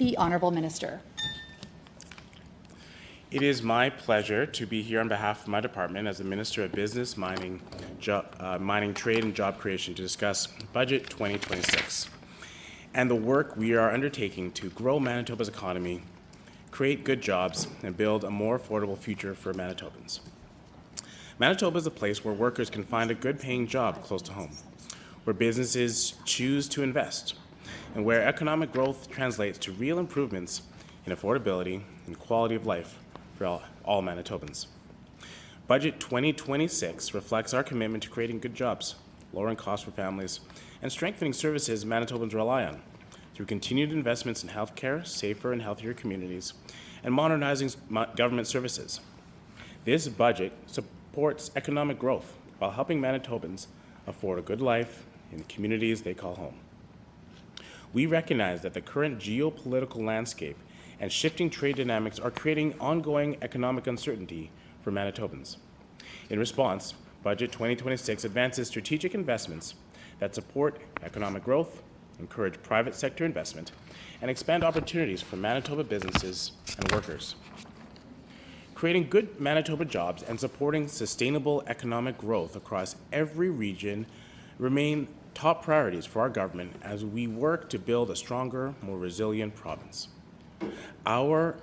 The Honourable Minister. It is my pleasure to be here on behalf of my department as the Minister of Business, Mining, Trade and Job Creation to discuss Budget 2026 and the work we are undertaking to grow Manitoba's economy, create good jobs, and build a more affordable future for Manitobans. Manitoba is a place where workers can find a good-paying job close to home, where businesses choose to invest, and where economic growth translates to real improvements in affordability and quality of life for all Manitobans. Budget 2026 reflects our commitment to creating good jobs, lowering costs for families, and strengthening services Manitobans rely on through continued investments in healthcare, safer and healthier communities, and modernizing government services. This budget supports economic growth while helping Manitobans afford a good life in the communities they call home. We recognize that the current geopolitical landscape and shifting trade dynamics are creating ongoing economic uncertainty for Manitobans. In response, Budget 2026 advances strategic investments that support economic growth, encourage private sector investment, and expand opportunities for Manitoba businesses and workers. Creating good Manitoba jobs and supporting sustainable economic growth across every region remain top priorities for our government as we work to build a stronger, more resilient province. Our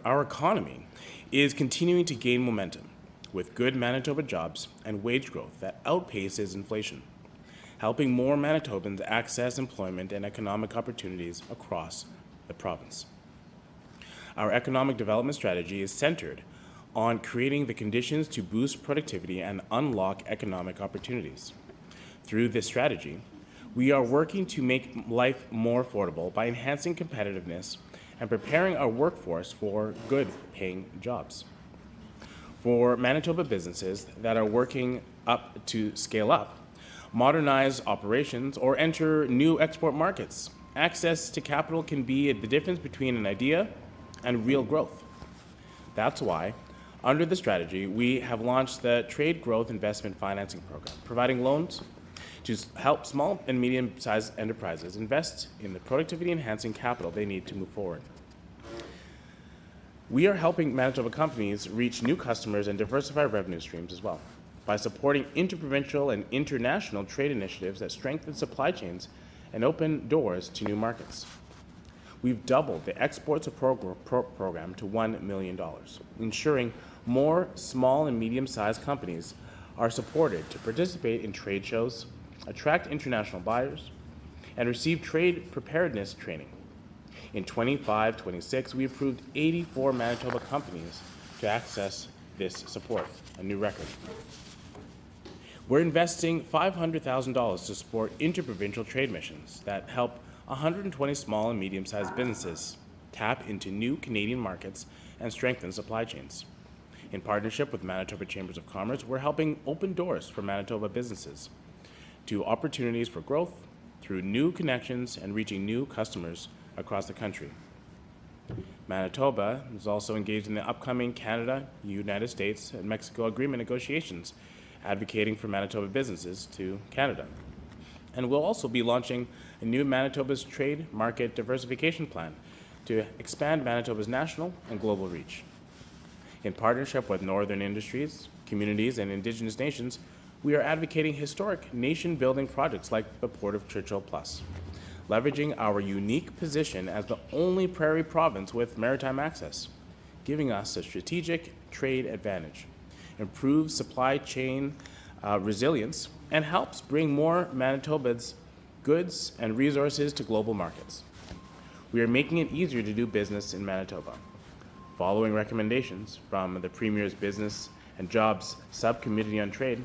economy is continuing to gain momentum with good Manitoba jobs and wage growth that outpaces inflation, helping more Manitobans access employment and economic opportunities across the province. Our economic development strategy is centered on creating the conditions to boost productivity and unlock economic opportunities. Through this strategy, we are working to make life more affordable by enhancing competitiveness and preparing our workforce for good-paying jobs. For Manitoba businesses that are working up to scale up, modernize operations, or enter new export markets, access to capital can be the difference between an idea and real growth. That's why, under the strategy, we have launched the Trade Growth Investment Financing Program, providing loans to help small and medium-sized enterprises invest in the productivity-enhancing capital they need to move forward. We are helping Manitoba companies reach new customers and diversify revenue streams as well by supporting interprovincial and international trade initiatives that strengthen supply chains and open doors to new markets. We've doubled the Exports program to $1 million, ensuring more small and medium-sized companies are supported to participate in trade shows, attract international buyers, and receive trade preparedness training. In 25-26, we approved 84 Manitoba companies to access this support, a new record. We're investing $500,000 to support interprovincial trade missions that help 120 small and medium-sized businesses tap into new Canadian markets and strengthen supply chains. In partnership with Manitoba Chambers of Commerce, we're helping open doors for Manitoba businesses to opportunities for growth through new connections and reaching new customers across the country. Manitoba is also engaged in the upcoming Canada, United States, and Mexico agreement negotiations, advocating for Manitoba businesses to Canada. And we'll also be launching a new Manitoba's Trade Market Diversification Plan to expand Manitoba's national and global reach. In partnership with Northern industries, communities, and Indigenous nations, we are advocating historic nation-building projects like the Port of Churchill Plus, leveraging our unique position as the only prairie province with maritime access, giving us a strategic trade advantage, improves supply chain resilience, and helps bring more Manitobans' goods and resources to global markets. We are making it easier to do business in Manitoba. Following recommendations from the Premier's Business and Jobs Subcommittee on Trade,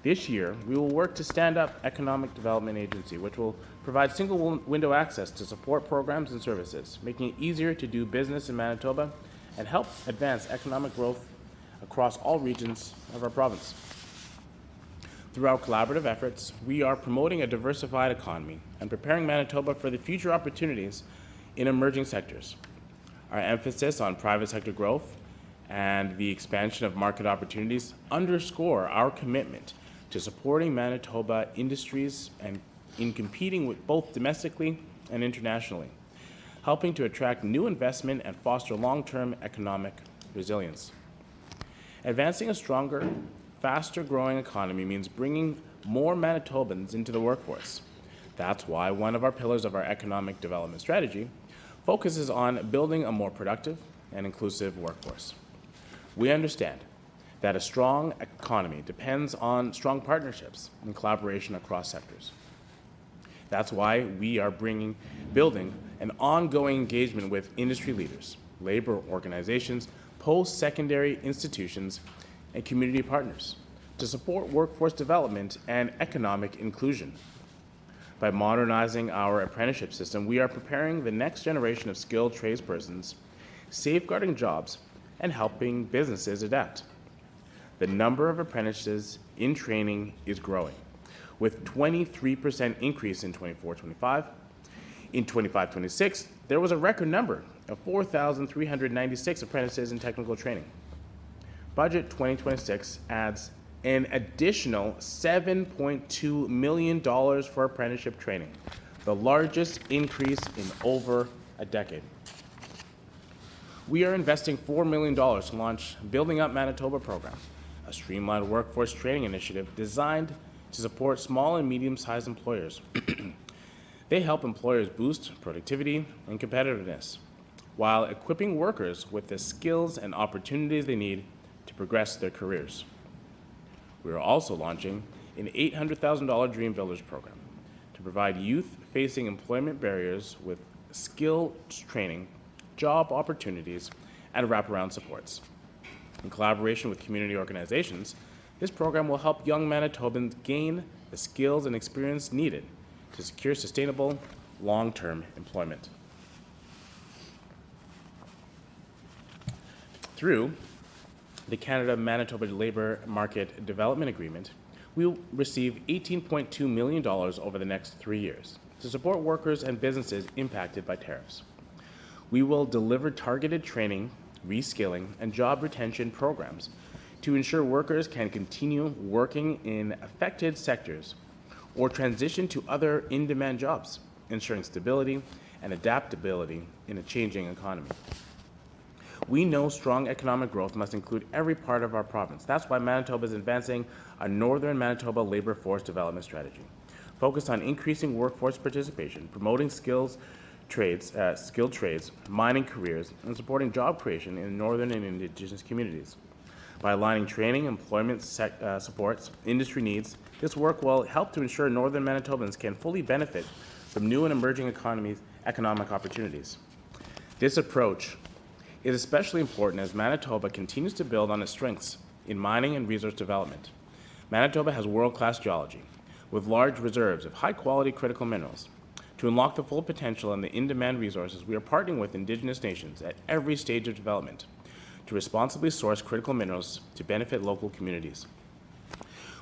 this year we will work to stand up Economic Development Agency, which will provide single window access to support programs and services, making it easier to do business in Manitoba and help advance economic growth across all regions of our province. Through our collaborative efforts, we are promoting a diversified economy and preparing Manitoba for the future opportunities in emerging sectors. Our emphasis on private sector growth and the expansion of market opportunities underscore our commitment to supporting Manitoba industries and in competing with both domestically and internationally. helping to attract new investment and foster long-term economic resilience. Advancing a stronger, faster-growing economy means bringing more Manitobans into the workforce. That's why one of our pillars of our economic development strategy focuses on building a more productive and inclusive workforce. We understand that a strong economy depends on strong partnerships and collaboration across sectors. That's why we are building an ongoing engagement with industry leaders, labor organizations, post-secondary institutions, and community partners to support workforce development and economic inclusion. By modernizing our apprenticeship system, we are preparing the next generation of skilled tradespersons, safeguarding jobs, and helping businesses adapt. The number of apprentices in training is growing, with 23% increase in 24-25. In 25-26, there was a record number of 4,396 apprentices in technical training. Budget 2026 adds an additional $7.2 million for apprenticeship training, the largest increase in over a decade. We are investing $4 million to launch Building Up Manitoba program, a streamlined workforce training initiative designed to support small and medium-sized employers. They help employers boost productivity and competitiveness while equipping workers with the skills and opportunities they need to progress their careers. We are also launching an $800,000 Dream Builders program to provide youth facing employment barriers with skill training, job opportunities, and wraparound supports. In collaboration with community organizations, this program will help young Manitobans gain the skills and experience needed to secure sustainable, long-term employment. Through the Canada-Manitoba Labour Market Development Agreement, we will receive $18.2 million over the next 3 years to support workers and businesses impacted by tariffs. We will deliver targeted training, reskilling, and job retention programs to ensure workers can continue working in affected sectors or transition to other in-demand jobs, ensuring stability and adaptability in a changing economy. We know strong economic growth must include every part of our province. That's why Manitoba is advancing a Northern Manitoba labor force development strategy, focused on increasing workforce participation, promoting skilled trades, mining careers, and supporting job creation in Northern and Indigenous communities. By aligning training, employment supports, industry needs, this work will help to ensure Northern Manitobans can fully benefit from new and emerging economic opportunities. This approach is especially important as Manitoba continues to build on its strengths in mining and resource development. Manitoba has world-class geology, with large reserves of high-quality critical minerals. To unlock the full potential and the in-demand resources, we are partnering with Indigenous nations at every stage of development to responsibly source critical minerals to benefit local communities.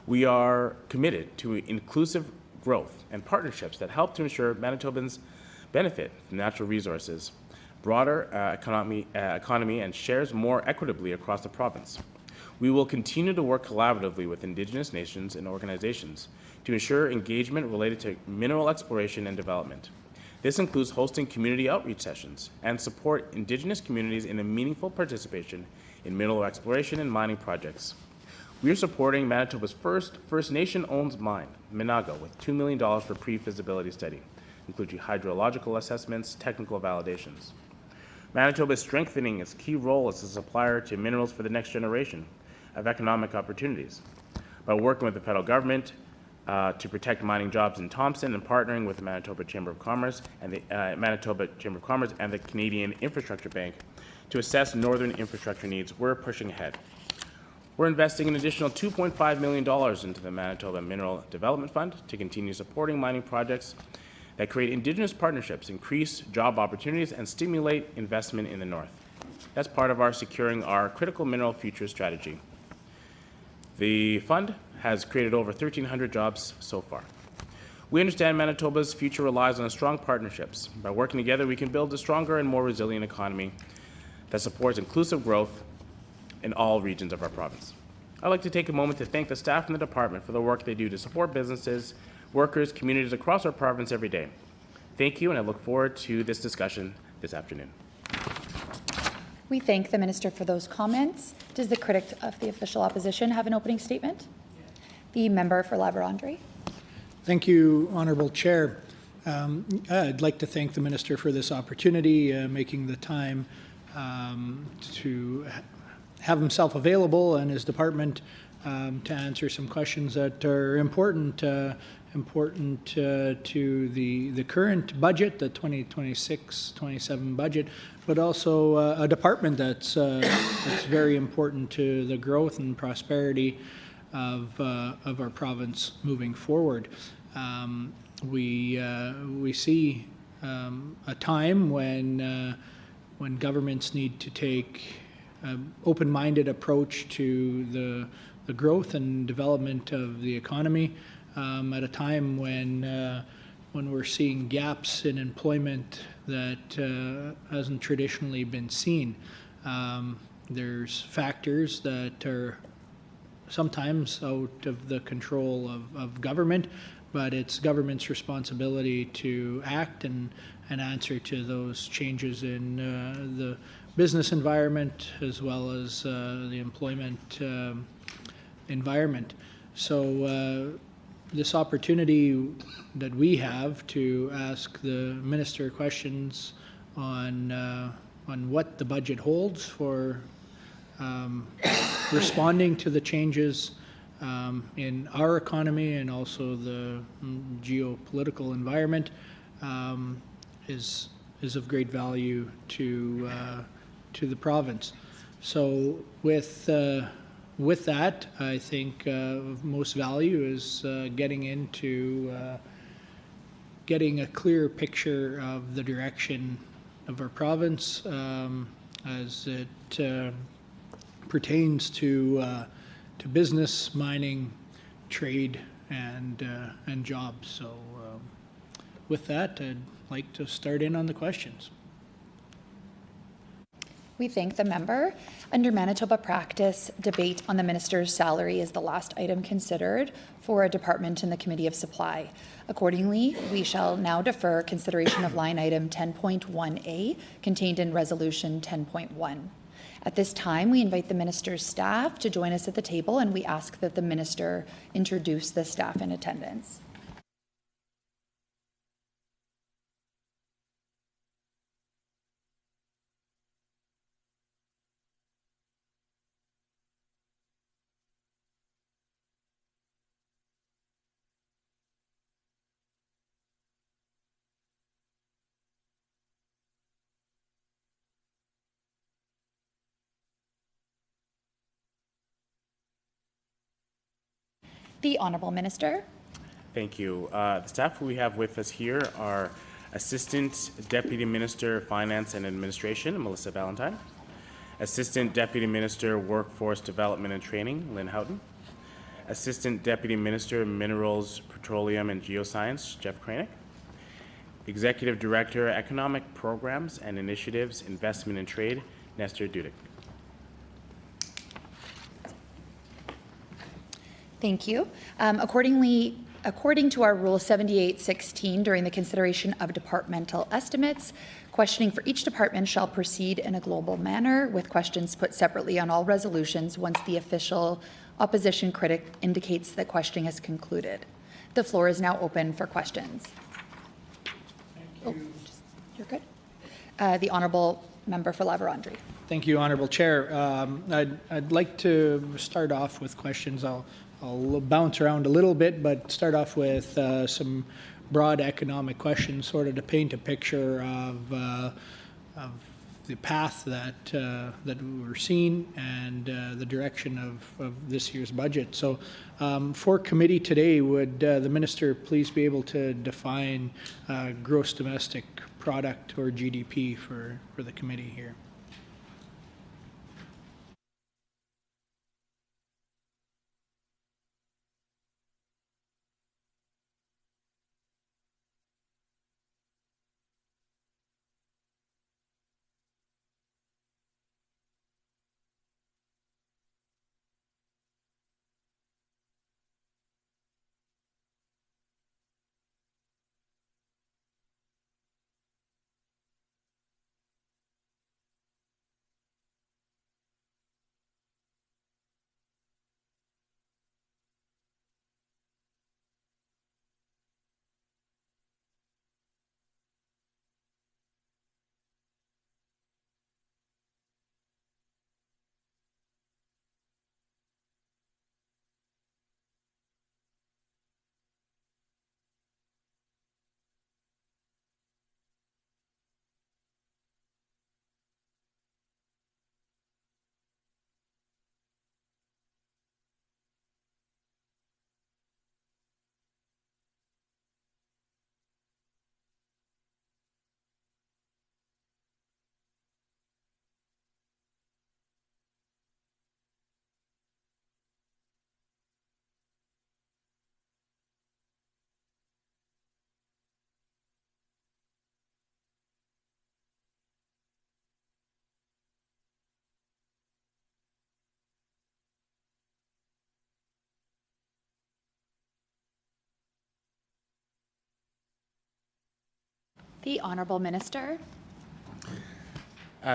We are committed to inclusive growth and partnerships that help to ensure Manitobans benefit from natural resources, broader economy, and shares more equitably across the province. We will continue to work collaboratively with Indigenous nations and organizations to ensure engagement related to mineral exploration and development. This includes hosting community outreach sessions and support Indigenous communities in a meaningful participation in mineral exploration and mining projects. We are supporting Manitoba's first First Nation-owned mine, Minago, with $2 million for pre-feasibility study, including hydrological assessments, technical validations. Manitoba is strengthening its key role as a supplier to minerals for the next generation of economic opportunities by working with the federal government to protect mining jobs in Thompson and partnering with the Manitoba Chamber of Commerce and the Canadian Infrastructure Bank to assess northern infrastructure needs. We're pushing ahead. We're investing an additional $2.5 million into the Manitoba Mineral Development Fund to continue supporting mining projects that create Indigenous partnerships, increase job opportunities, and stimulate investment in the North. That's part of our Securing Our Critical Mineral Future strategy. The fund has created over 1,300 jobs so far. We understand Manitoba's future relies on strong partnerships. By working together, we can build a stronger and more resilient economy that supports inclusive growth in all regions of our province. I'd like to take a moment to thank the staff in the department for the work they do to support businesses, workers, communities across our province every day. Thank you, and I look forward to this discussion this afternoon. We thank the minister for those comments. Does the critic of the official opposition have an opening statement? The member for La Vérendrye. Thank you, Honourable Chair. I'd like to thank the minister for this opportunity, making the time to have himself available and his department to answer some questions that are important to the current budget, the 2026-27 budget, but also a department that's very important to the growth and prosperity of our province moving forward. We see a time when governments need to take an open-minded approach to the growth and development of the economy at a time when we're seeing gaps in employment that hasn't traditionally been seen. There's factors that are sometimes out of the control of government, but it's government's responsibility to act and answer to those changes in the business environment as well as the employment environment. So this opportunity that we have to ask the minister questions on what the budget holds for responding to the changes in our economy and also the geopolitical environment is of great value to the province. So with that, I think of most value is getting a clear picture of the direction of our province as it pertains to business, mining, trade, and jobs. So with that, I'd like to start in on the questions. We thank the member. Under Manitoba practice, debate on the minister's salary is the last item considered for a department in the Committee of Supply. Accordingly, we shall now defer consideration of line item 10.1A contained in Resolution 10.1. At this time, we invite the minister's staff to join us at the table, and we ask that the minister introduce the staff in attendance. The Honourable Minister. Thank you. The staff we have with us here are Assistant Deputy Minister, Finance and Administration, Melissa Valentine. Assistant Deputy Minister, Workforce Development and Training, Lynn Houghton. Assistant Deputy Minister, Minerals, Petroleum and Geoscience, Jeff Kranick. Executive Director, Economic Programs and Initiatives, Investment and Trade, Nestor Dudek. Thank you. According to our Rule 7816, during the consideration of departmental estimates, questioning for each department shall proceed in a global manner, with questions put separately on all resolutions once the official opposition critic indicates that questioning has concluded. The floor is now open for questions. Thank you. You're good. The Honourable Member for La Vérendrye. Thank you, Honourable Chair. I'd like to start off with questions. I'll bounce around a little bit, but start off with some broad economic questions, sort of to paint a picture of the path that we're seeing and the direction of this year's budget. So for committee today, would the minister please be able to define gross domestic product or GDP for the committee here? The Honourable Minister.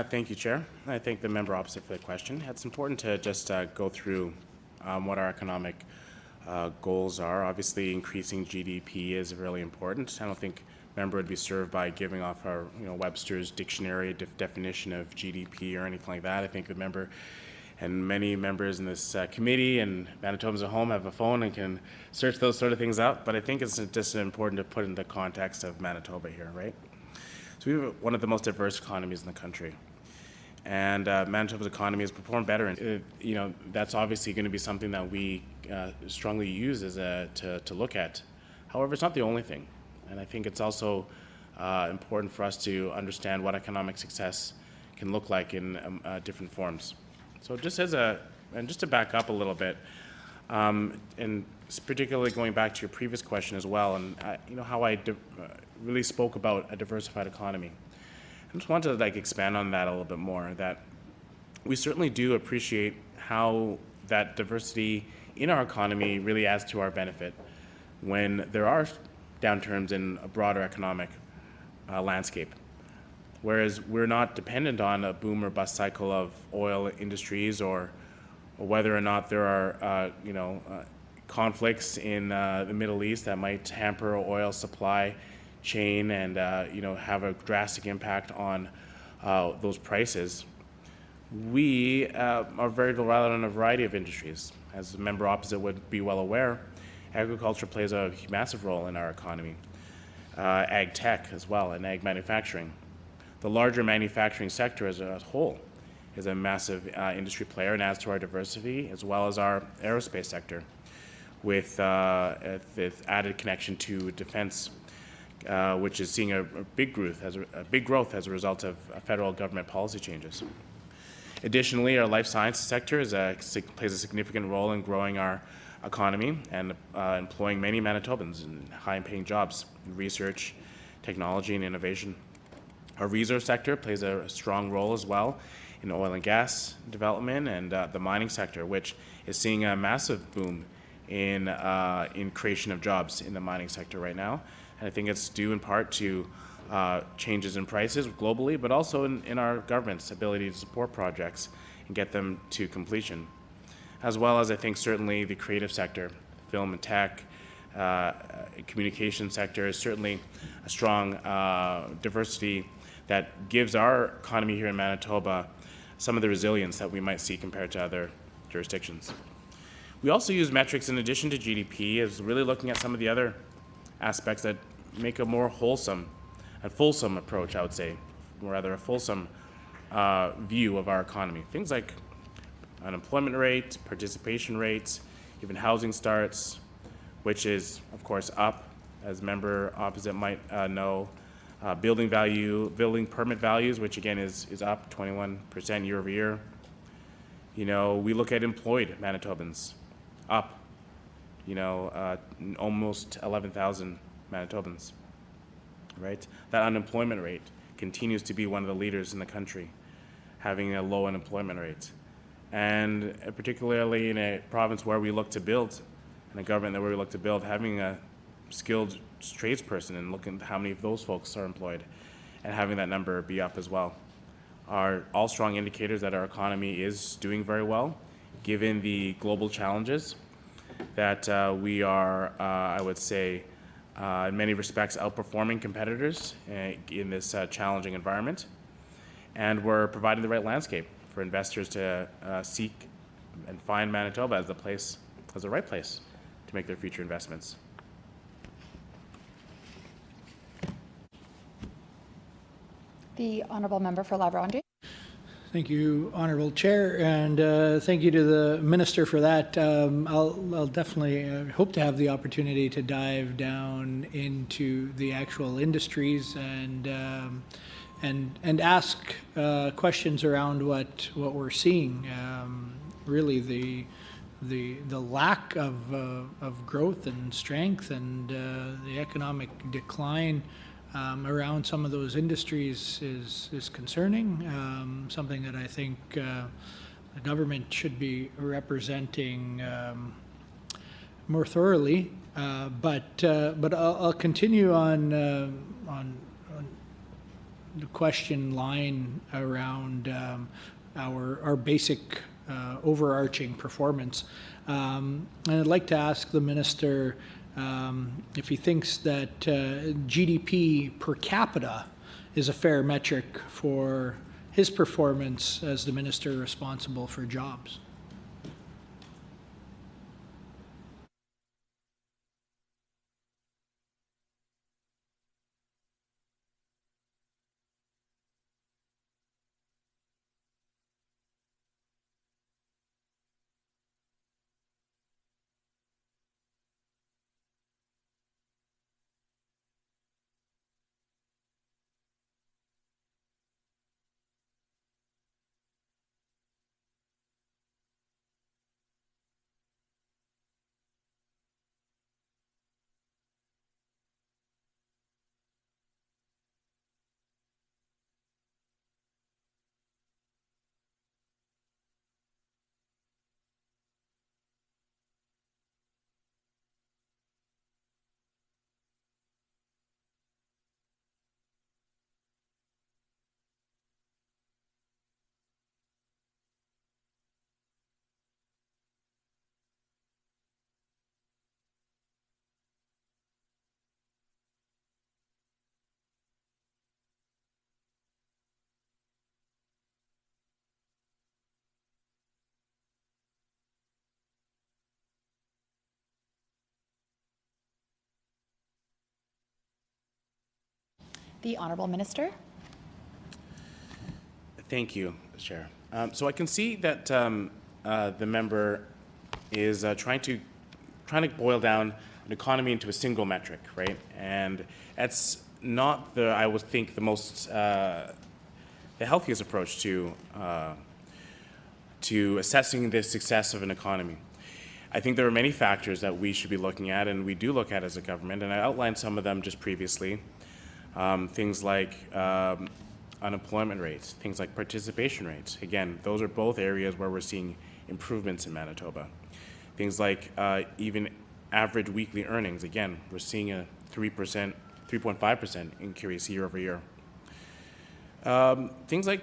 Thank you, Chair. I thank the member opposite for the question. It's important to just go through what our economic goals are. Obviously, increasing GDP is really important. I don't think member would be served by giving off our, Webster's dictionary definition of GDP or anything like that. I think the member and many members in this committee and Manitobans at home have a phone and can search those sort of things up. But I think it's just important to put in the context of Manitoba here, right? So we have one of the most diverse economies in the country. And Manitoba's economy has performed better. And, that's obviously going to be something that we strongly use as to look at. However, it's not the only thing. And I think it's also important for us to understand what economic success can look like in different forms. So just just to back up a little bit, and particularly going back to your previous question as well, and how I really spoke about a diversified economy. I just want to expand on that a little bit more, that we certainly do appreciate how that diversity in our economy really adds to our benefit when there are downturns in a broader economic landscape. Whereas we're not dependent on a boom or bust cycle of oil industries or whether or not there are conflicts in the Middle East that might hamper oil supply chain and have a drastic impact on those prices. We are very reliant on a variety of industries. As the member opposite would be well aware, agriculture plays a massive role in our economy. Ag tech as well, and ag manufacturing. The larger manufacturing sector as a whole is a massive industry player and adds to our diversity, as well as our aerospace sector, with added connection to defense, which is seeing a big growth as a result of federal government policy changes. Additionally, our life sciences sector plays a significant role in growing our economy and employing many Manitobans in high-paying jobs in research, technology, and innovation. Our resource sector plays a strong role as well in oil and gas development, and the mining sector, which is seeing a massive boom in creation of jobs in the mining sector right now. And I think it's due in part to changes in prices globally, but also in our government's ability to support projects and get them to completion. As well as I think certainly the creative sector, film and tech, communication sector is certainly a strong diversity that gives our economy here in Manitoba some of the resilience that we might see compared to other jurisdictions. We also use metrics in addition to GDP as really looking at some of the other aspects that make a more wholesome and fulsome approach, I would say, or rather a fulsome view of our economy. Things like unemployment rate, participation rates, even housing starts, which is, of course, up, as member opposite might know. Building permit values, which again is up 21% year over year. We look at employed Manitobans, up, almost 11,000 Manitobans, right? That unemployment rate continues to be one of the leaders in the country, having a low unemployment rate. And particularly in a province where we look to build, and a government that we look to build, having a skilled tradesperson and looking at how many of those folks are employed and having that number be up as well are all strong indicators that our economy is doing very well, given the global challenges that we are, I would say, in many respects outperforming competitors in this challenging environment. And we're providing the right landscape for investors to seek and find Manitoba as the right place to make their future investments. The Honourable Member for La Vérendrye. Thank you, Honourable Chair, and thank you to the Minister for that. I'll definitely hope to have the opportunity to dive down into the actual industries and ask questions around what we're seeing. Really, the lack of growth and strength and the economic decline around some of those industries is concerning, something that I think the government should be representing more thoroughly. But I'll continue on question line around our basic overarching performance. And I'd like to ask the minister if he thinks that GDP per capita is a fair metric for his performance as the minister responsible for jobs. The Honourable Minister. Thank you, Chair. So I can see that the member is trying to boil down an economy into a single metric, right? And that's not I would think, the most the healthiest approach to assessing the success of an economy. I think there are many factors that we should be looking at, and we do look at as a government, and I outlined some of them just previously. Things like unemployment rates, things like participation rates. Again, those are both areas where we're seeing improvements in Manitoba. Things like even average weekly earnings. Again, we're seeing a 3.5% increase year over year. Things like,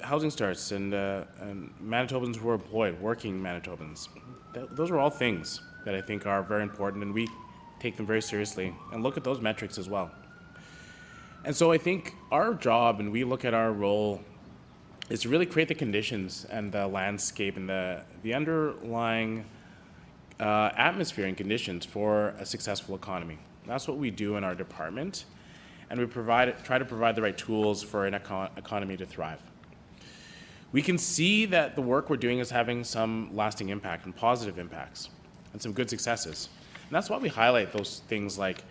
housing starts and Manitobans who are employed, working Manitobans. Those are all things that I think are very important, and we take them very seriously and look at those metrics as well. And so I think our job, and we look at our role, is to really create the conditions and the landscape and the underlying atmosphere and conditions for a successful economy. That's what we do in our department, and we try to provide the right tools for an economy to thrive. We can see that the work we're doing is having some lasting impact and positive impacts and some good successes. And that's why we highlight those things like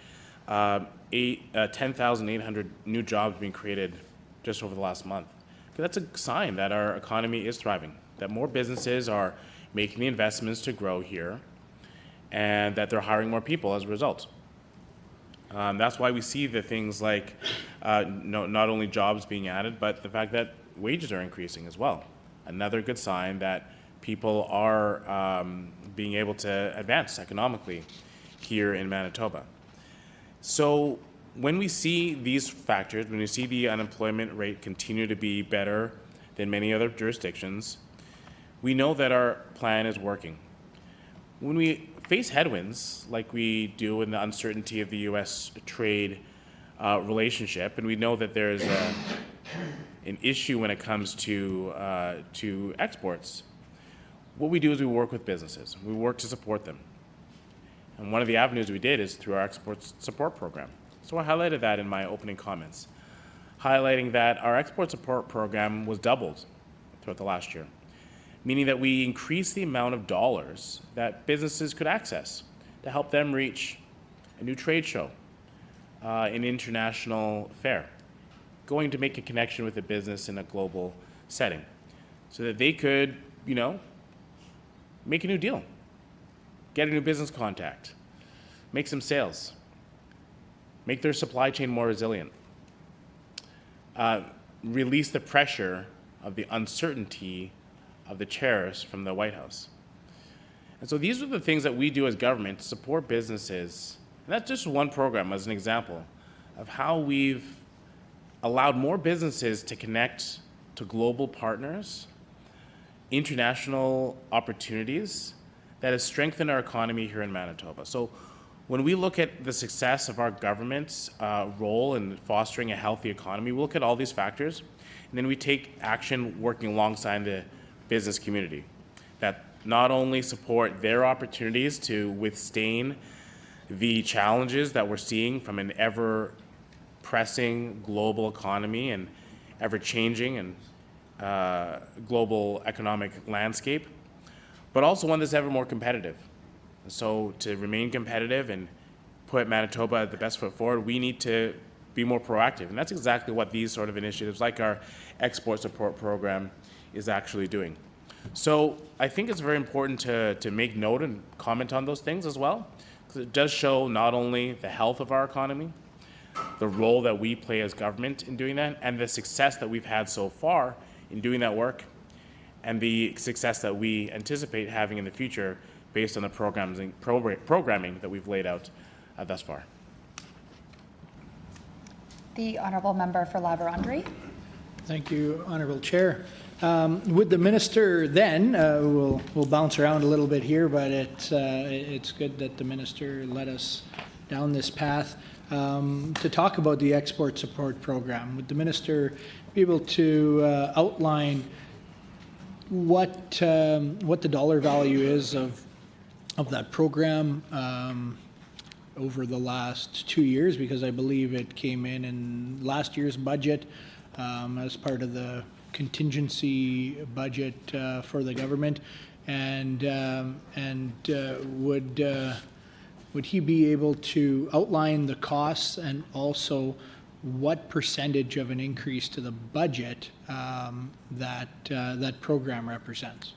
10,800 new jobs being created just over the last month. That's a sign that our economy is thriving, that more businesses are making the investments to grow here, and that they're hiring more people as a result. That's why we see the things like not only jobs being added, but the fact that wages are increasing as well. Another good sign that people are being able to advance economically here in Manitoba. So when we see these factors, when we see the unemployment rate continue to be better than many other jurisdictions, we know that our plan is working. When we face headwinds, like we do in the uncertainty of the U.S. trade relationship, and we know that there's an issue when it comes to exports, what we do is we work with businesses. We work to support them. And one of the avenues we did is through our export support program. So I highlighted that in my opening comments, highlighting that our export support program was doubled throughout the last year, meaning that we increased the amount of dollars that businesses could access to help them reach a new trade show, an international fair, going to make a connection with a business in a global setting so that they could, make a new deal, get a new business contact, make some sales, make their supply chain more resilient, release the pressure of the uncertainty of the tariffs from the White House. And so these are the things that we do as government to support businesses. And that's just one program as an example of how we've allowed more businesses to connect to global partners, international opportunities that has strengthened our economy here in Manitoba. So when we look at the success of our government's role in fostering a healthy economy, we look at all these factors, and then we take action working alongside the business community that not only support their opportunities to withstand the challenges that we're seeing from an ever-pressing global economy and ever-changing and global economic landscape, but also one that's ever more competitive. So to remain competitive and put Manitoba at the best foot forward, we need to be more proactive. And that's exactly what these sort of initiatives, like our export support program, is actually doing. So I think it's very important to make note and comment on those things as well, because it does show not only the health of our economy, the role that we play as government in doing that, and the success that we've had so far in doing that work, and the success that we anticipate having in the future based on the programming that we've laid out thus far. The Honourable Member for La Vérendrye. Thank you, Honourable Chair. Would the minister then, we'll bounce around a little bit here, but it's good that the minister led us down this path to talk about the export support program. Would the minister be able to outline what the dollar value is of that program over the last 2 years, because I believe it came in last year's budget as part of the contingency budget for the government, and would he be able to outline the costs and also what percentage of an increase to the budget that program represents?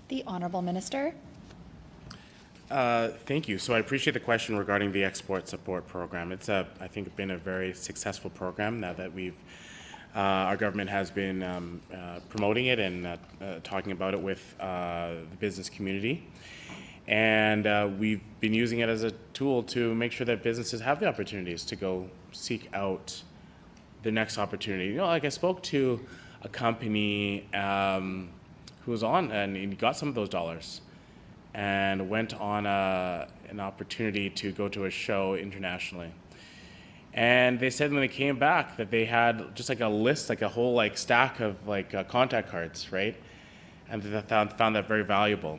The Honourable Minister. Thank you. So I appreciate the question regarding the export support program. It's I think, been a very successful program now that our government has been promoting it and talking about it with the business community. And we've been using it as a tool to make sure that businesses have the opportunities to go seek out the next opportunity. Like I spoke to a company who was on and he got some of those dollars and went on an opportunity to go to a show internationally. And they said when they came back that they had just like a list, like a whole stack of contact cards, right? And they found that very valuable.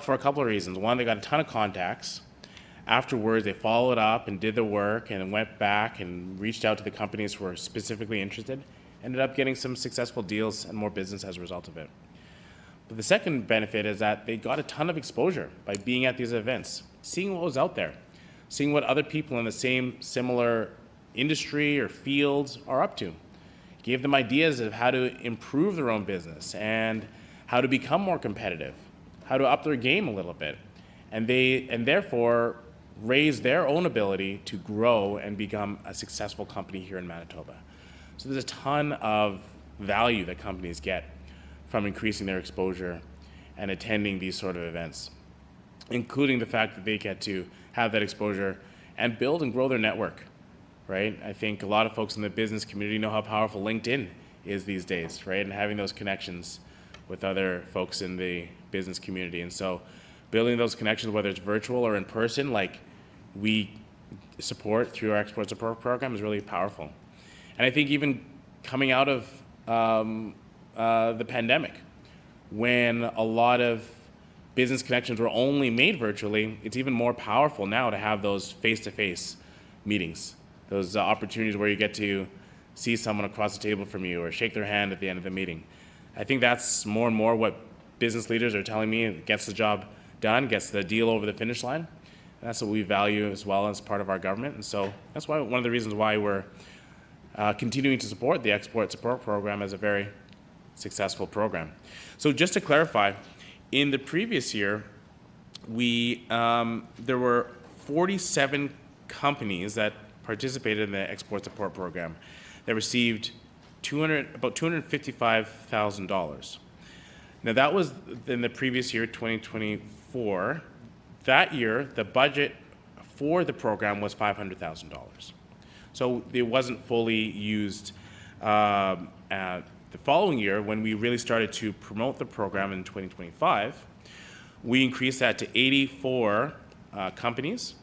For a couple of reasons. One, they got a ton of contacts. Afterwards, they followed up and did the work and went back and reached out to the companies who were specifically interested. Ended up getting some successful deals and more business as a result of it. But the second benefit is that they got a ton of exposure by being at these events, seeing what was out there, seeing what other people in the same similar industry or fields are up to. Gave them ideas of how to improve their own business and how to become more competitive, how to up their game a little bit, and therefore raise their own ability to grow and become a successful company here in Manitoba. So there's a ton of value that companies get from increasing their exposure and attending these sort of events, including the fact that they get to have that exposure and build and grow their network, right? I think a lot of folks in the business community know how powerful LinkedIn is these days, right? And having those connections with other folks in the business community. And so building those connections, whether it's virtual or in person, like we support through our export support program, is really powerful. And I think even coming out of the pandemic, when a lot of business connections were only made virtually, it's even more powerful now to have those face-to-face meetings, those opportunities where you get to see someone across the table from you or shake their hand at the end of the meeting. I think that's more and more what business leaders are telling me gets the job done, gets the deal over the finish line. And that's what we value as well as part of our government. And so that's why one of the reasons why we're continuing to support the Export Support Program as a very successful program. So just to clarify, in the previous year, there were 47 companies that participated in the Export Support Program that received about $255,000. Now that was in the previous year, 2024. That year, the budget for the program was $500,000. So it wasn't fully used. The following year, when we really started to promote the program in 2025, we increased that to 84 companies,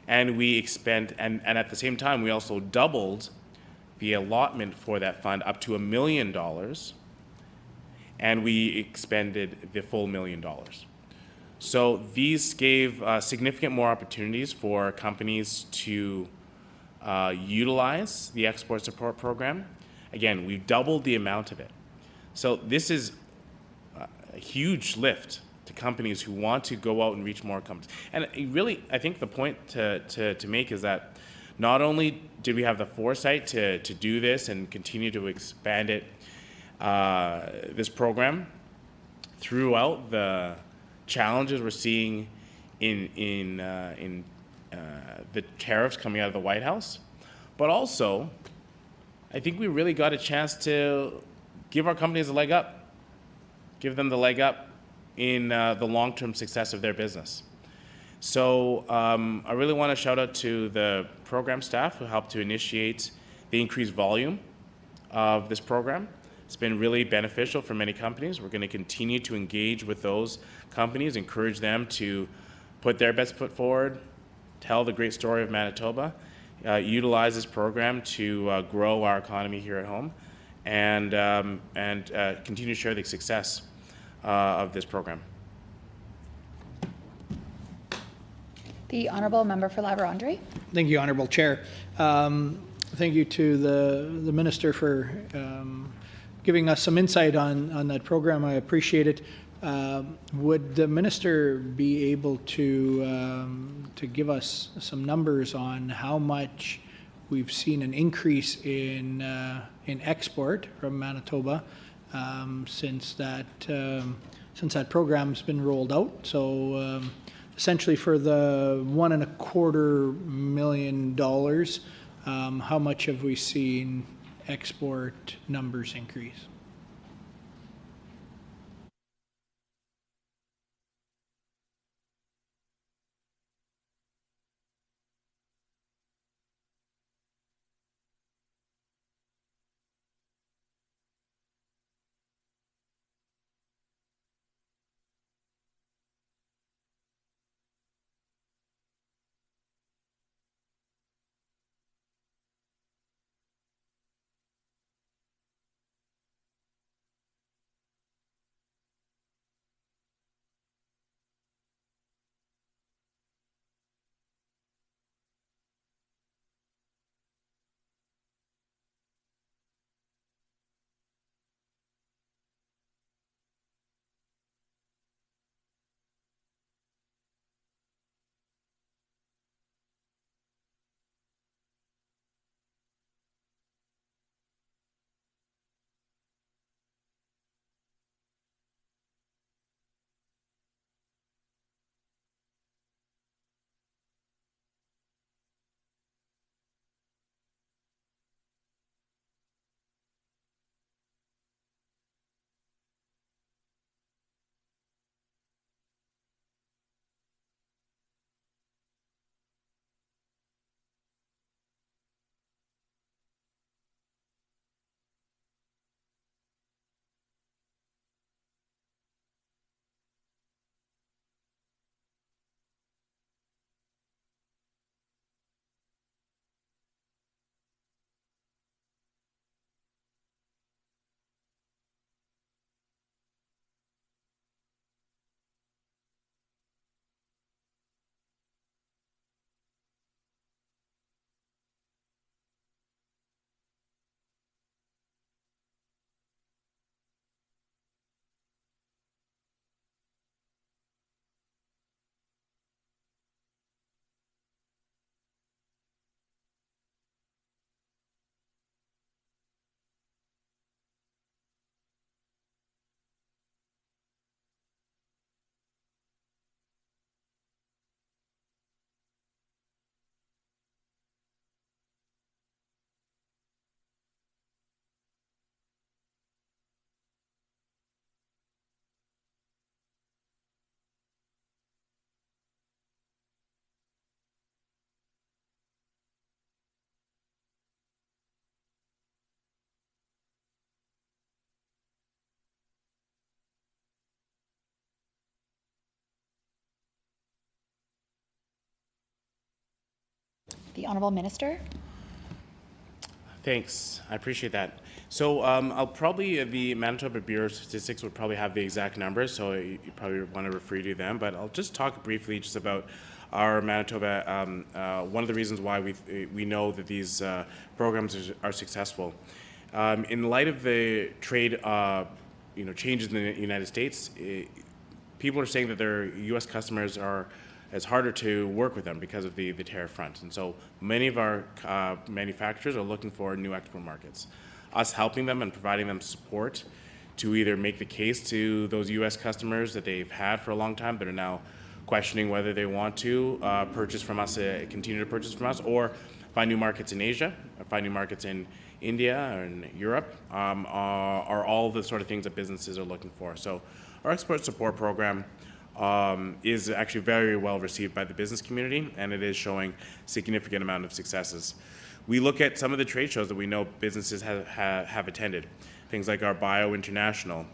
and and at the same time, we also doubled the allotment for that fund up to $1 million, and we expended the full $1 million. So these gave significant more opportunities for companies to utilize the export support program. Again, we've doubled the amount of it. So this is a huge lift to companies who want to go out and reach more companies. And really, I think the point to make is that not only did we have the foresight to do this and continue to expand it, this program, throughout the challenges we're seeing in the tariffs coming out of the White House, but also I think we really got a chance to give our companies a leg up, give them the leg up in the long-term success of their business. So I really want to shout out to the program staff who helped to initiate the increased volume of this program. It's been really beneficial for many companies. We're going to continue to engage with those companies, encourage them to put their best foot forward, tell the great story of Manitoba, utilize this program to grow our economy here at home, and continue to share the success of this program. The Honourable Member for La Vérendrye. Thank you, Honourable Chair. Thank you to the Minister for giving us some insight on that program. I appreciate it. Would the Minister be able to give us some numbers on how much we've seen an increase in export from Manitoba since that program's been rolled out? So essentially for the $1.25 million, how much have we seen export numbers increase? The Honourable Minister. Thanks. I appreciate that. So I'll probably, the Manitoba Bureau of Statistics would probably have the exact numbers, so you probably want to refer to them, but I'll just talk briefly just about our Manitoba. One of the reasons why we know that these programs are successful. In light of the trade changes in the United States, people are saying that their U.S. customers it's harder to work with them because of the tariff front. And so many of our manufacturers are looking for new export markets. Us helping them and providing them support to either make the case to those U.S. customers that they've had for a long time that are now questioning whether they want to purchase from us, continue to purchase from us, or find new markets in Asia, or find new markets in India or in Europe, are all the sort of things that businesses are looking for. So our export support program is actually very well received by the business community, and it is showing significant amount of successes. We look at some of the trade shows that we know businesses have attended, things like our Bio International,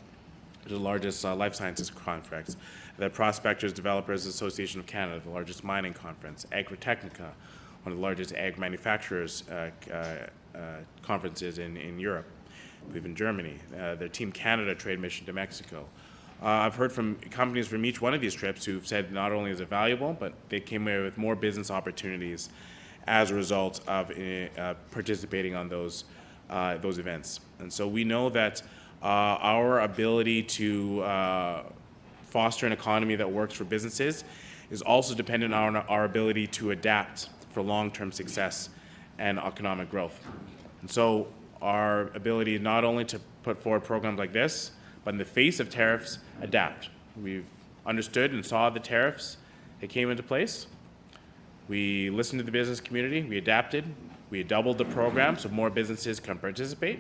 the largest life sciences conference, the Prospectors Developers Association of Canada, the largest mining conference, Agritechnica, one of the largest ag manufacturers conferences in Europe, I believe in Germany, the Team Canada trade mission to Mexico. I've heard from companies from each one of these trips who've said not only is it valuable, but they came away with more business opportunities as a result of participating on those events. And so we know that our ability to foster an economy that works for businesses is also dependent on our ability to adapt for long-term success and economic growth. And so our ability not only to put forward programs like this, but in the face of tariffs, adapt. We've understood and saw the tariffs They came into place. We listened to the business community, we adapted, we doubled the program so more businesses can participate,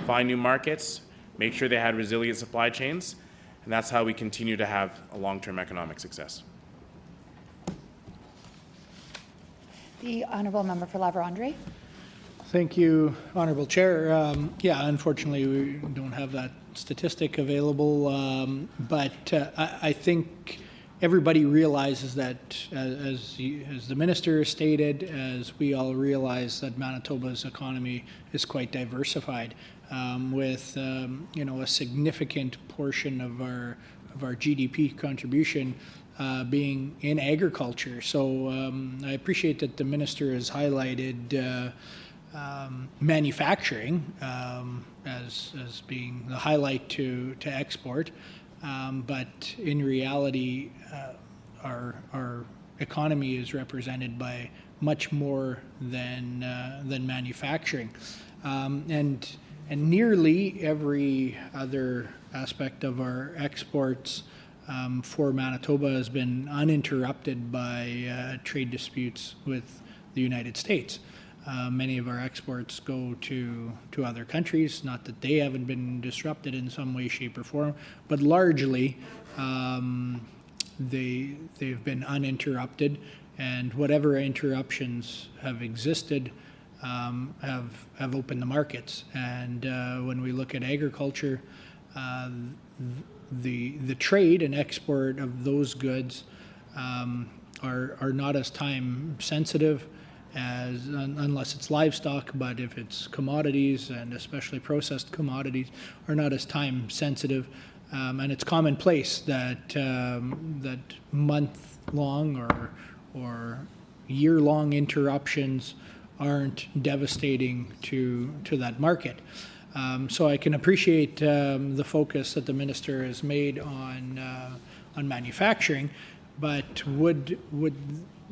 find new markets, make sure they had resilient supply chains, and that's how we continue to have a long-term economic success. The Honourable Member for Laverne. Thank you, Honorable Chair. Yeah, unfortunately, we don't have that statistic available, but I think everybody realizes that, as the Minister stated, as we all realize, that Manitoba's economy is quite diversified, with a significant portion of our GDP contribution being in agriculture. So I appreciate that the Minister has highlighted manufacturing as being the highlight to export, but in reality, our economy is represented by much more than manufacturing, and nearly every other aspect of our exports for Manitoba has been uninterrupted by trade disputes with the United States. Many of our exports go to other countries, not that they haven't been disrupted in some way, shape, or form, but largely they've been uninterrupted, and whatever interruptions have existed have opened the markets. And when we look at agriculture, the trade and export of those goods are not as time sensitive as unless it's livestock, but if it's commodities, and especially processed commodities, are not as time sensitive. And it's commonplace that that month-long or year-long interruptions aren't devastating to that market. So I can appreciate the focus that the Minister has made on manufacturing, but would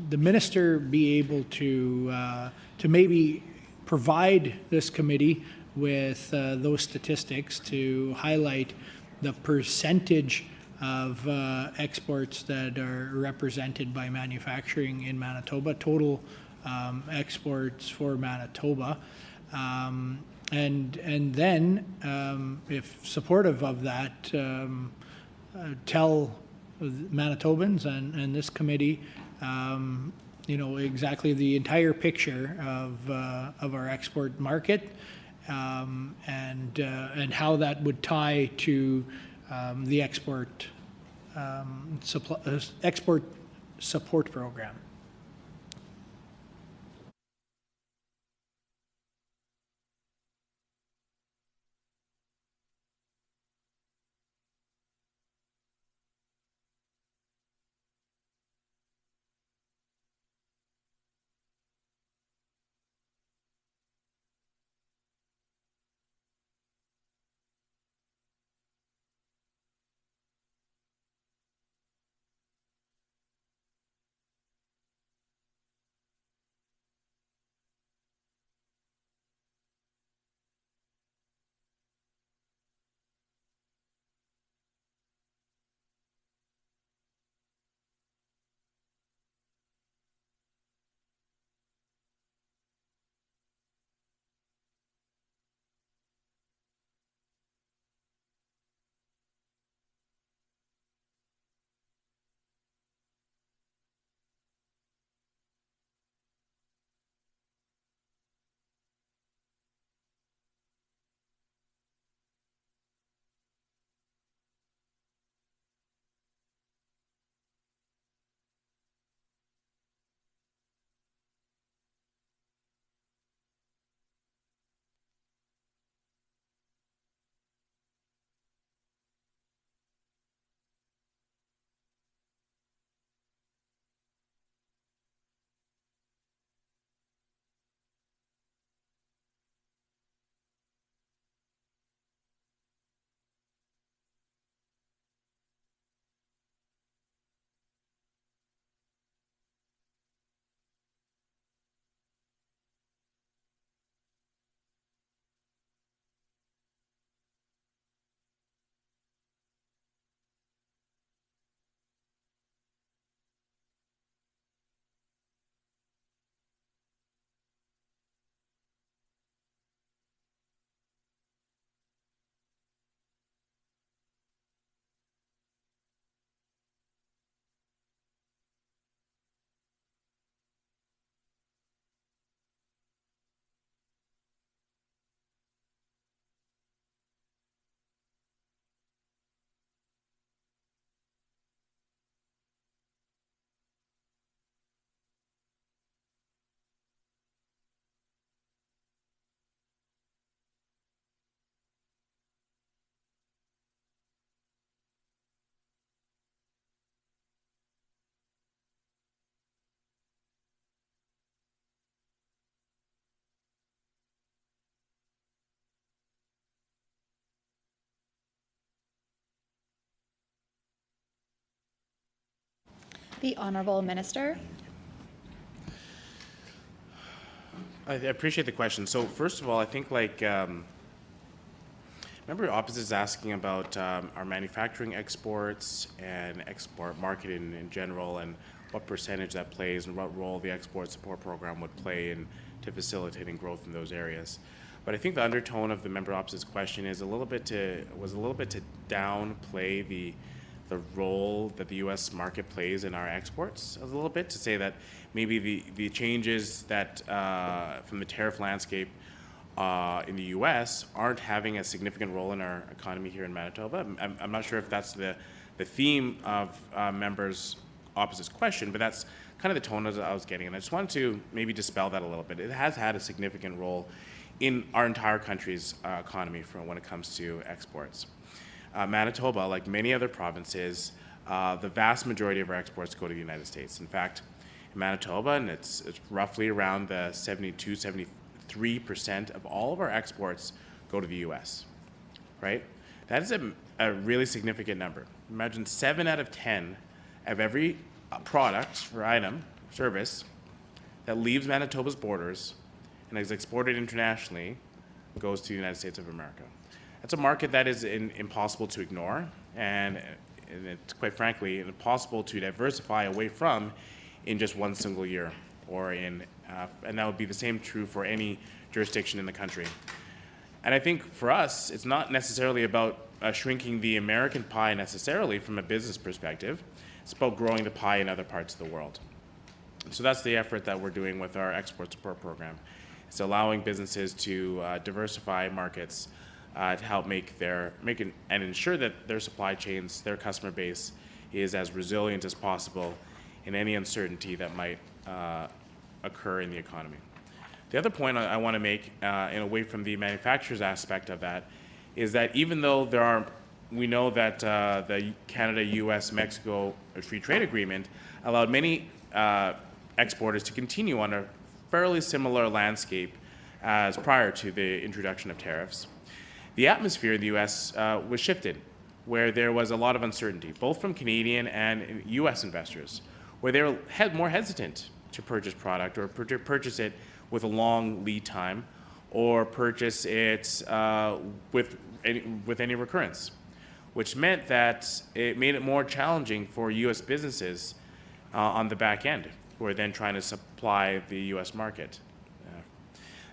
the Minister be able to maybe provide this committee with those statistics to highlight the percentage of exports that are represented by manufacturing in Manitoba, total exports for Manitoba, and then, if supportive of that, tell Manitobans and this committee, exactly the entire picture of our export market, and how that would tie to the export support program. The Honourable Minister. I appreciate the question. So first of all, I think remember Opposite's asking about our manufacturing exports and export market in general, and what percentage that plays and what role the export support program would play to facilitating growth in those areas. But I think the undertone of the member Opposite's question is a little bit to downplay the role that the U.S. market plays in our exports a little bit, to say that maybe the changes that from the tariff landscape in the U.S. aren't having a significant role in our economy here in Manitoba. I'm not sure if that's the theme of members Opposite's question, but that's kind of the tone I was getting, and I just wanted to maybe dispel that a little bit. It has had a significant role in our entire country's economy when it comes to exports. Manitoba, like many other provinces, the vast majority of our exports go to the United States. In fact, in Manitoba, and it's roughly around the 73% of all of our exports go to the U.S., right? That is a really significant number. Imagine 7 out of 10 of every product or item, service, that leaves Manitoba's borders and is exported internationally goes to the United States of America. That's a market that is impossible to ignore, and it's quite frankly impossible to diversify away from in just one single year, and that would be the same true for any jurisdiction in the country. And I think for us, it's not necessarily about shrinking the American pie necessarily from a business perspective. It's about growing the pie in other parts of the world. So that's the effort that we're doing with our export support program. It's allowing businesses to diversify markets to help and ensure that their supply chains, their customer base, is as resilient as possible in any uncertainty that might occur in the economy. The other point I want to make, and away from the manufacturer's aspect of that, is that even though we know that the Canada, U.S., Mexico free trade agreement allowed many exporters to continue on a fairly similar landscape as prior to the introduction of tariffs, the atmosphere in the U.S. Was shifted, where there was a lot of uncertainty, both from Canadian and U.S. investors, where they were more hesitant to purchase product or purchase it with a long lead time, or purchase it with any recurrence, which meant that it made it more challenging for U.S. businesses on the back end, who are then trying to supply the U.S. market.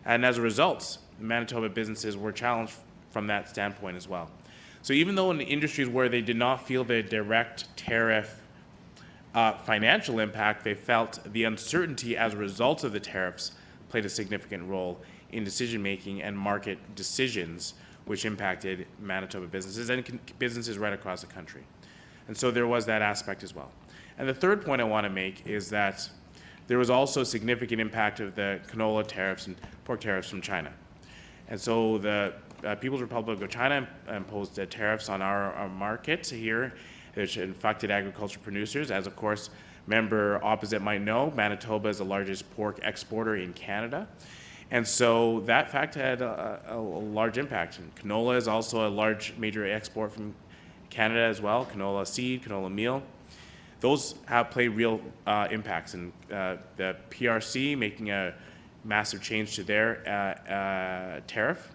And as a result, Manitoba businesses were challenged from that standpoint as well. So even though in the industries where they did not feel the direct tariff financial impact, they felt the uncertainty as a result of the tariffs played a significant role in decision-making and market decisions, which impacted Manitoba businesses and businesses right across the country. And so there was that aspect as well. And the third point I want to make is that there was also significant impact of the canola tariffs and pork tariffs from China. And so the People's Republic of China imposed tariffs on our market here, which affected agriculture producers. As of course, member Opposite might know, Manitoba is the largest pork exporter in Canada. And so that fact had a large impact. And canola is also a large major export from Canada as well, canola seed, canola meal. Those have played real impacts, and the PRC making a massive change to their tariff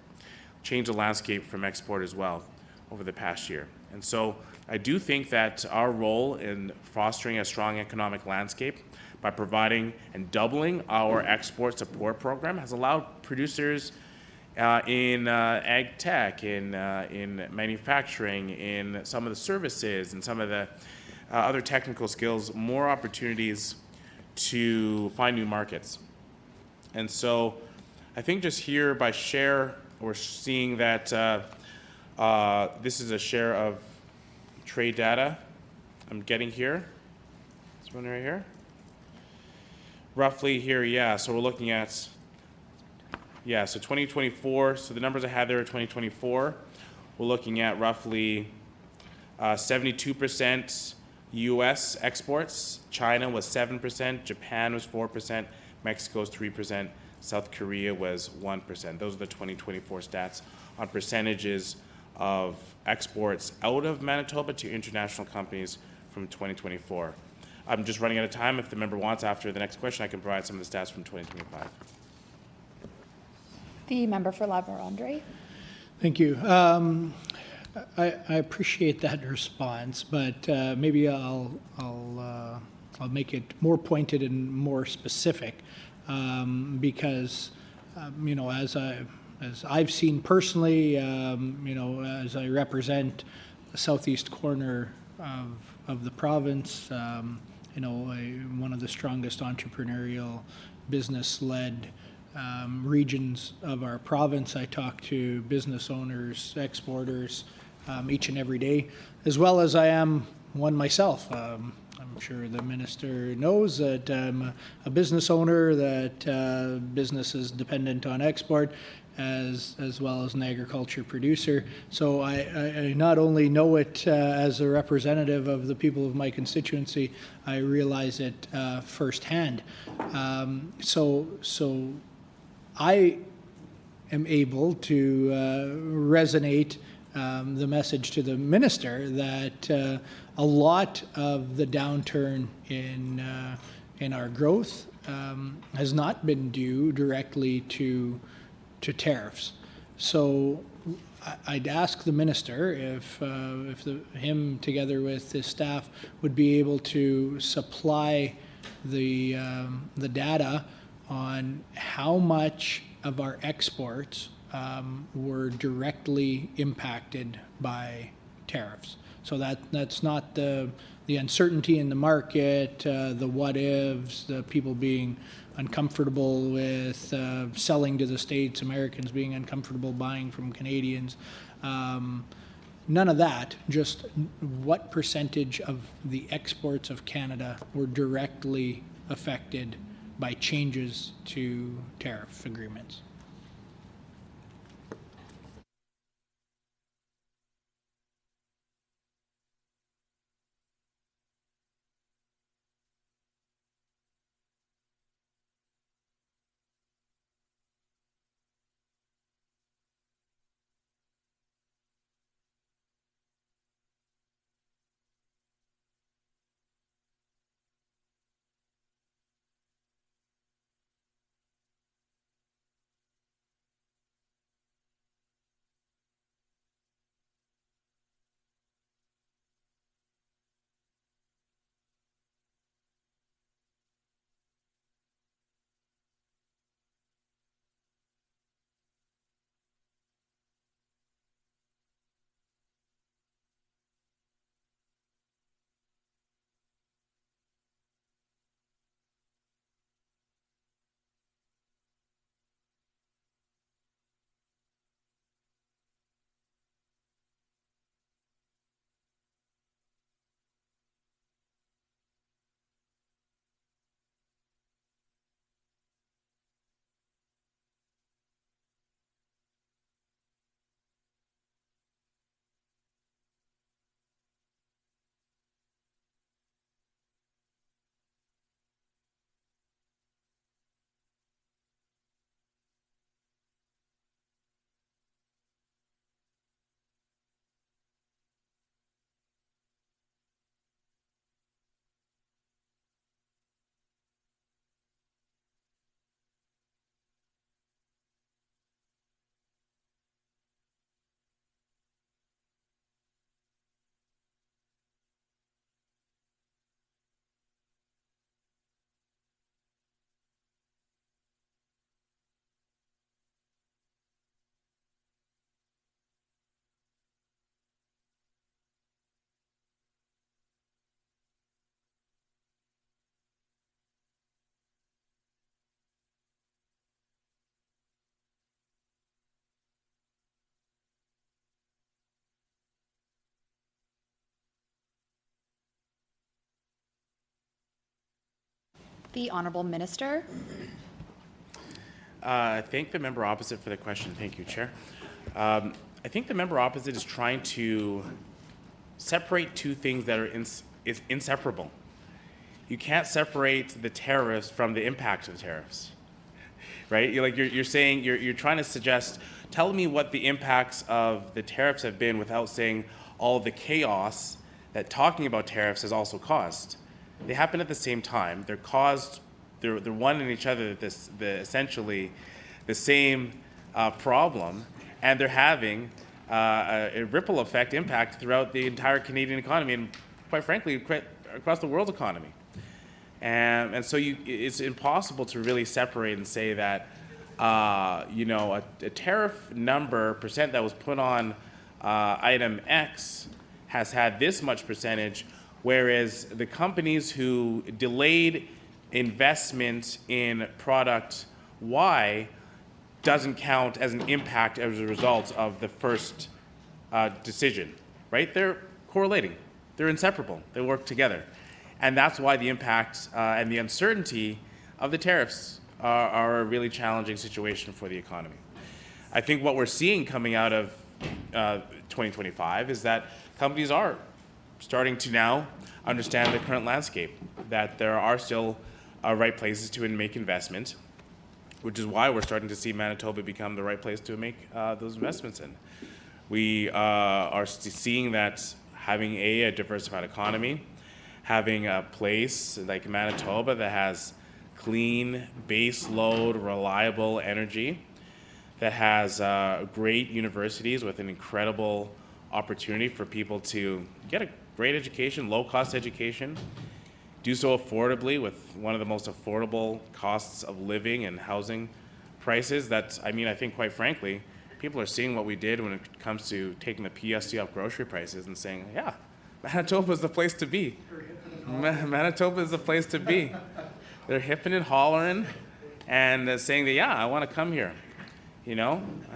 changed the landscape from export as well over the past year. And so I do think that our role in fostering a strong economic landscape by providing and doubling our export support program has allowed producers in ag tech, in manufacturing, in some of the services, and some of the other technical skills, more opportunities to find new markets. And so I think just here by share, we're seeing that this is a share of trade data I'm getting here. This one right here. Roughly here, yeah, so we're looking at, so 2024, so the numbers I had there are 2024. We're looking at roughly 72% U.S. exports, China was 7%, Japan was 4%, Mexico was 3%, South Korea was 1%. Those are the 2024 stats on percentages of exports out of Manitoba to international companies from 2024. I'm just running out of time. If the member wants, after the next question, I can provide some of the stats from 2025. The member for La Vérendrye. Thank you. I appreciate that response, but maybe I'll make it more pointed and more specific, because you know, as I've seen personally, you know, as I represent the southeast corner of the province, you know, one of the strongest entrepreneurial, business-led regions of our province. I talk to business owners, exporters, each and every day, as well as I am one myself. I'm sure the minister knows that I'm a business owner, that business is dependent on export, as well as an agriculture producer. So I not only know it as a representative of the people of my constituency, I realize it firsthand. So I am able to resonate the message to the minister that a lot of the downturn in our growth has not been due directly to tariffs. So I'd ask the minister if him together with his staff would be able to supply the data on how much of our exports were directly impacted by tariffs. So that's not the uncertainty in the market, the what ifs, the people being uncomfortable with selling to the States, Americans being uncomfortable buying from Canadians. None of that, just what percentage of the exports of Canada were directly affected by changes to tariff agreements. The Honourable Minister. I thank the member opposite for the question. Thank you, Chair. I think the member opposite is trying to separate two things that are inseparable. You can't separate the tariffs from the impact of the tariffs, right? You're saying, you're trying to suggest, tell me what the impacts of the tariffs have been without saying all the chaos that talking about tariffs has also caused. They happen at the same time. They're one in each other, essentially the same problem, and they're having a ripple effect impact throughout the entire Canadian economy and, quite frankly, across the world's economy. And so it's impossible to really separate and say that, a tariff percent that was put on item X has had this much percentage, whereas the companies who delayed investment in product Y doesn't count as an impact as a result of the first decision, right? They're correlating. They're inseparable. They work together. And that's why the impact and the uncertainty of the tariffs are a really challenging situation for the economy. I think what we're seeing coming out of 2025 is that companies are starting to now understand the current landscape, that there are still right places to make investment, which is why we're starting to see Manitoba become the right place to make those investments in. We are seeing that having a diversified economy, having a place like Manitoba that has clean, base load, reliable energy, that has great universities with an incredible opportunity for people to get a great education, low-cost education, do so affordably with one of the most affordable costs of living and housing prices. I think quite frankly, people are seeing what we did when it comes to taking the PST off grocery prices and saying, yeah, Manitoba is the place to be. Manitoba is the place to be. They're hipping and hollering and saying that, yeah, I want to come here. I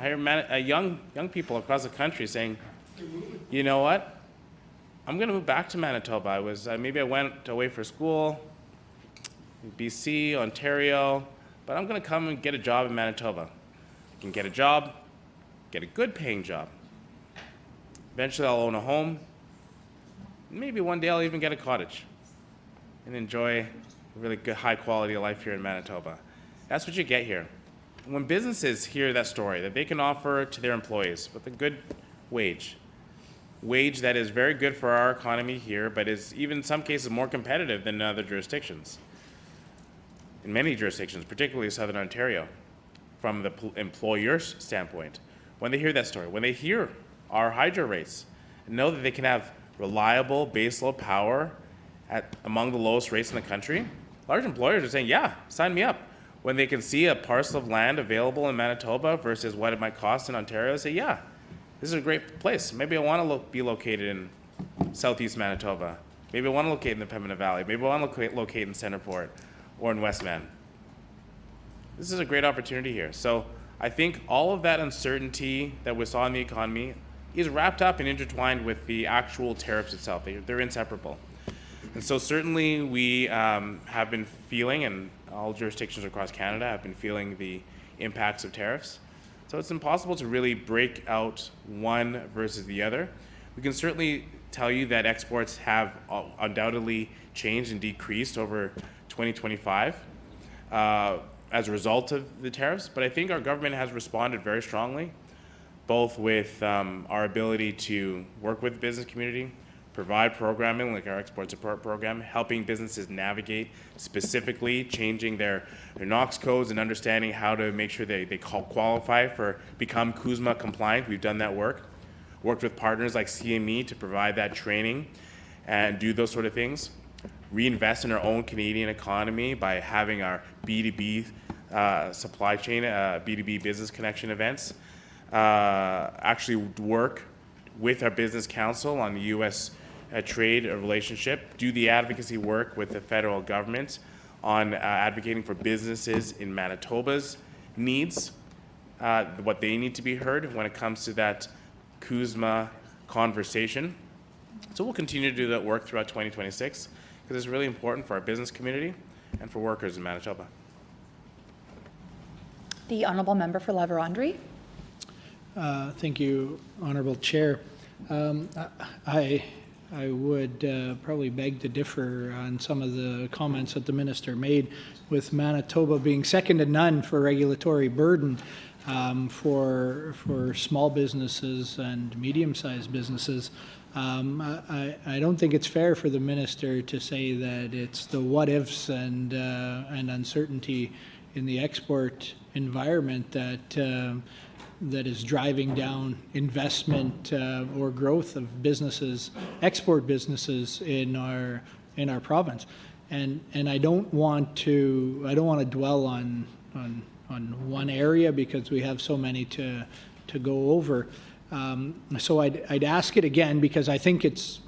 hear young people across the country saying, you know what? I'm going to move back to Manitoba. Maybe I went away for school, BC, Ontario, but I'm going to come and get a job in Manitoba. I can get a job, get a good paying job. Eventually I'll own a home. Maybe one day I'll even get a cottage and enjoy a really good, high quality of life here in Manitoba. That's what you get here. When businesses hear that story, that they can offer to their employees with a good wage that is very good for our economy here, but is even in some cases more competitive than other jurisdictions. In many jurisdictions, particularly Southern Ontario, from the employer's standpoint, when they hear that story, when they hear our hydro rates, and know that they can have reliable baseload power at among the lowest rates in the country, large employers are saying, yeah, sign me up. When they can see a parcel of land available in Manitoba versus what it might cost in Ontario, they say, yeah, this is a great place. Maybe I want to be located in southeast Manitoba. Maybe I want to locate in the Pembina Valley. Maybe I want to locate in Centerport or in Westman. This is a great opportunity here. So I think all of that uncertainty that we saw in the economy is wrapped up and intertwined with the actual tariffs itself. They're inseparable. And so certainly we have been feeling, and all jurisdictions across Canada have been feeling the impacts of tariffs. So it's impossible to really break out one versus the other. We can certainly tell you that exports have undoubtedly changed and decreased over 2025 as a result of the tariffs, but I think our government has responded very strongly, both with our ability to work with the business community, provide programming like our export support program, helping businesses navigate specifically changing their NOx codes and understanding how to make sure they qualify for become CUSMA compliant. We've done that work. Worked with partners like CME to provide that training and do those sort of things. Reinvest in our own Canadian economy by having our B2B supply chain, B2B business connection events. Actually work with our business council on the U.S. Trade relationship, do the advocacy work with the federal government on advocating for businesses in Manitoba's needs, what they need to be heard when it comes to that CUSMA conversation. So we'll continue to do that work throughout 2026 because it's really important for our business community and for workers in Manitoba. The Honourable Member for La Vérendrye. Thank you, Honourable Chair. I would probably beg to differ on some of the comments that the Minister made, with Manitoba being second to none for regulatory burden. for small businesses and medium-sized businesses. I don't think it's fair for the minister to say that it's the what-ifs and uncertainty in the export environment that is driving down investment or growth of businesses, export businesses in our province. And I don't want to dwell on one area because we have so many to go over. So I'd ask it again because I think it's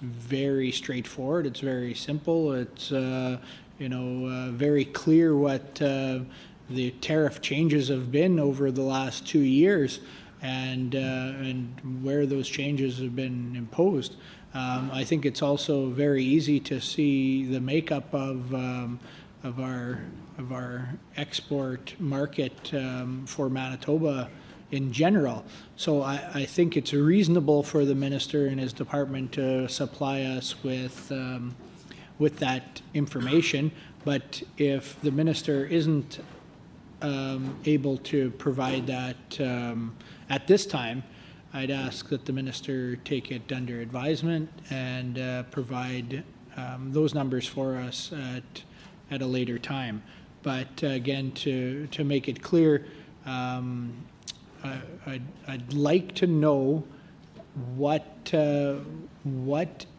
very straightforward. It's very simple. It's very clear what the tariff changes have been over the last 2 years, and where those changes have been imposed. I think it's also very easy to see the makeup of our export market for Manitoba in general. So I think it's reasonable for the minister and his department to supply us with that information. But if the minister isn't able to provide that at this time, I'd ask that the minister take it under advisement and provide those numbers for us at a later time. But again, to make it clear, I'd like to know what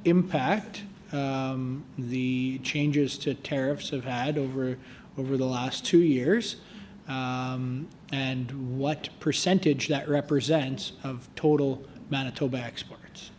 impact the changes to tariffs have had over the last 2 years, and what percentage that represents of total Manitoba exports.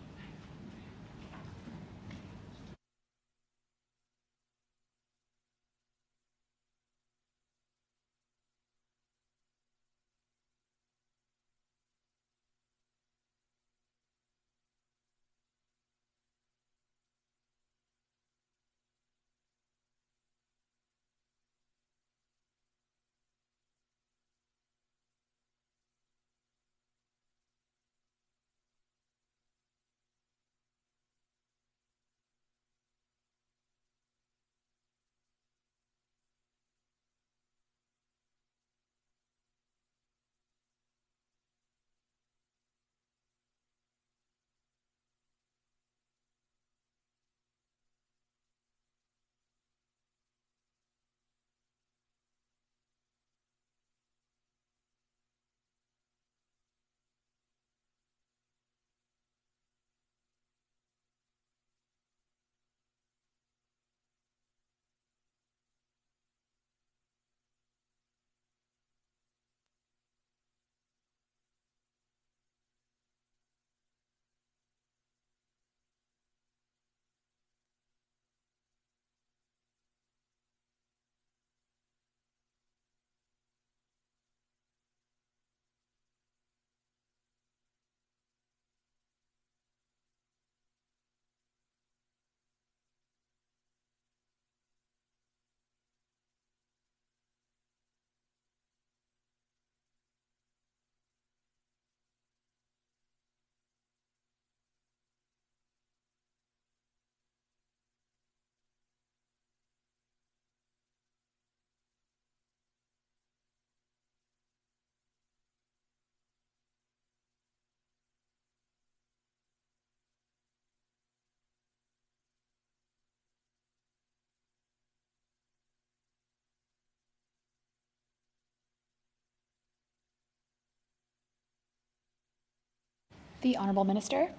The Honourable Minister.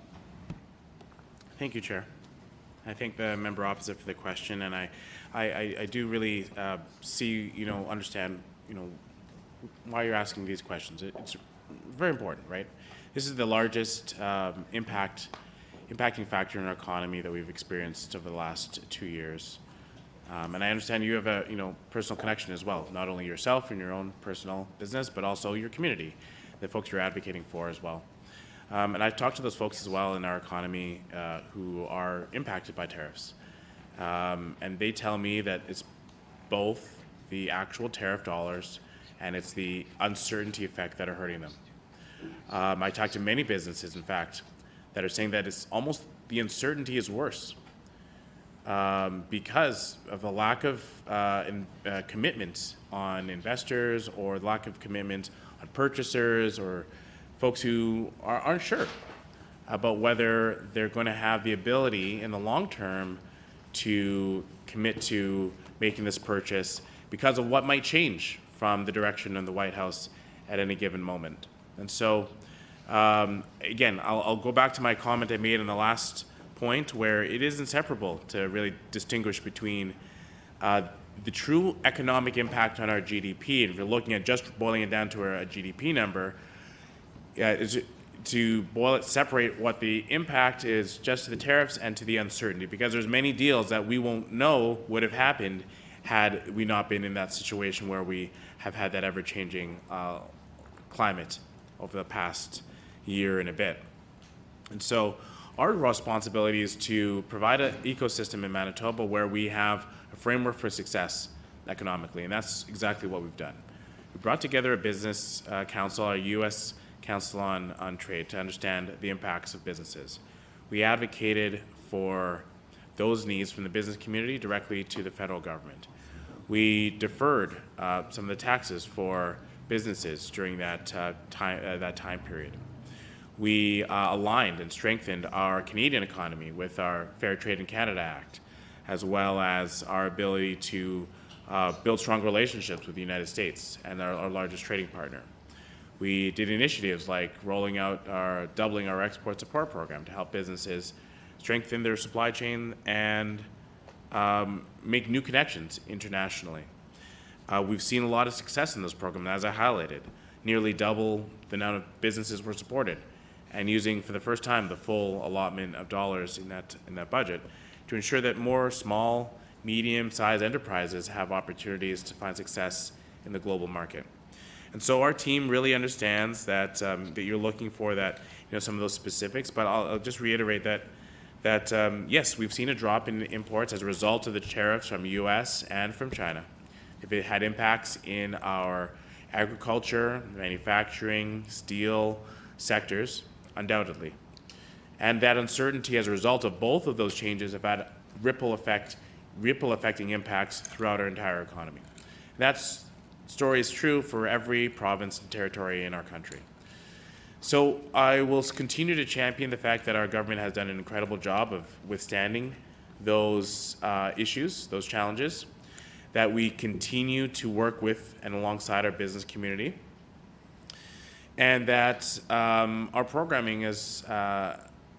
Thank you, Chair. I thank the member opposite for the question, and I do really see, understand, why you're asking these questions. It's very important, right? This is the largest impacting factor in our economy that we've experienced over the last 2 years. And I understand you have a personal connection as well, not only yourself and your own personal business, but also your community, the folks you're advocating for as well. And I've talked to those folks as well in our economy who are impacted by tariffs. And they tell me that it's both the actual tariff dollars and it's the uncertainty effect that are hurting them. I talked to many businesses, in fact, that are saying that it's almost the uncertainty is worse because of the lack of commitment on investors or lack of commitment purchasers or folks who aren't sure about whether they're going to have the ability in the long term to commit to making this purchase because of what might change from the direction of the White House at any given moment. And so, again, I'll go back to my comment I made in the last point, where it is inseparable to really distinguish between the true economic impact on our GDP, and if you're looking at just boiling it down to a GDP number, is to separate what the impact is just to the tariffs and to the uncertainty, because there's many deals that we won't know would have happened had we not been in that situation where we have had that ever-changing climate over the past year and a bit. And so our responsibility is to provide an ecosystem in Manitoba where we have a framework for success economically, and that's exactly what we've done. We brought together a business council, a U.S. Council on Trade, to understand the impacts of businesses. We advocated for those needs from the business community directly to the federal government. We deferred some of the taxes for businesses during that time period. We aligned and strengthened our Canadian economy with our Fair Trade in Canada Act, as well as our ability to build strong relationships with the United States and our largest trading partner. We did initiatives like doubling our export support program to help businesses strengthen their supply chain and make new connections internationally. We've seen a lot of success in this program, as I highlighted. Nearly double the amount of businesses were supported, and using for the first time the full allotment of dollars in that budget to ensure that more small, medium-sized enterprises have opportunities to find success in the global market. And so our team really understands that you're looking for some of those specifics, but I'll just reiterate that yes, we've seen a drop in imports as a result of the tariffs from U.S. and from China. If it had impacts in our agriculture, manufacturing, steel sectors, undoubtedly. And that uncertainty as a result of both of those changes have had ripple affecting impacts throughout our entire economy. That story is true for every province and territory in our country. So I will continue to champion the fact that our government has done an incredible job of withstanding those issues, those challenges, that we continue to work with and alongside our business community, and that our programming is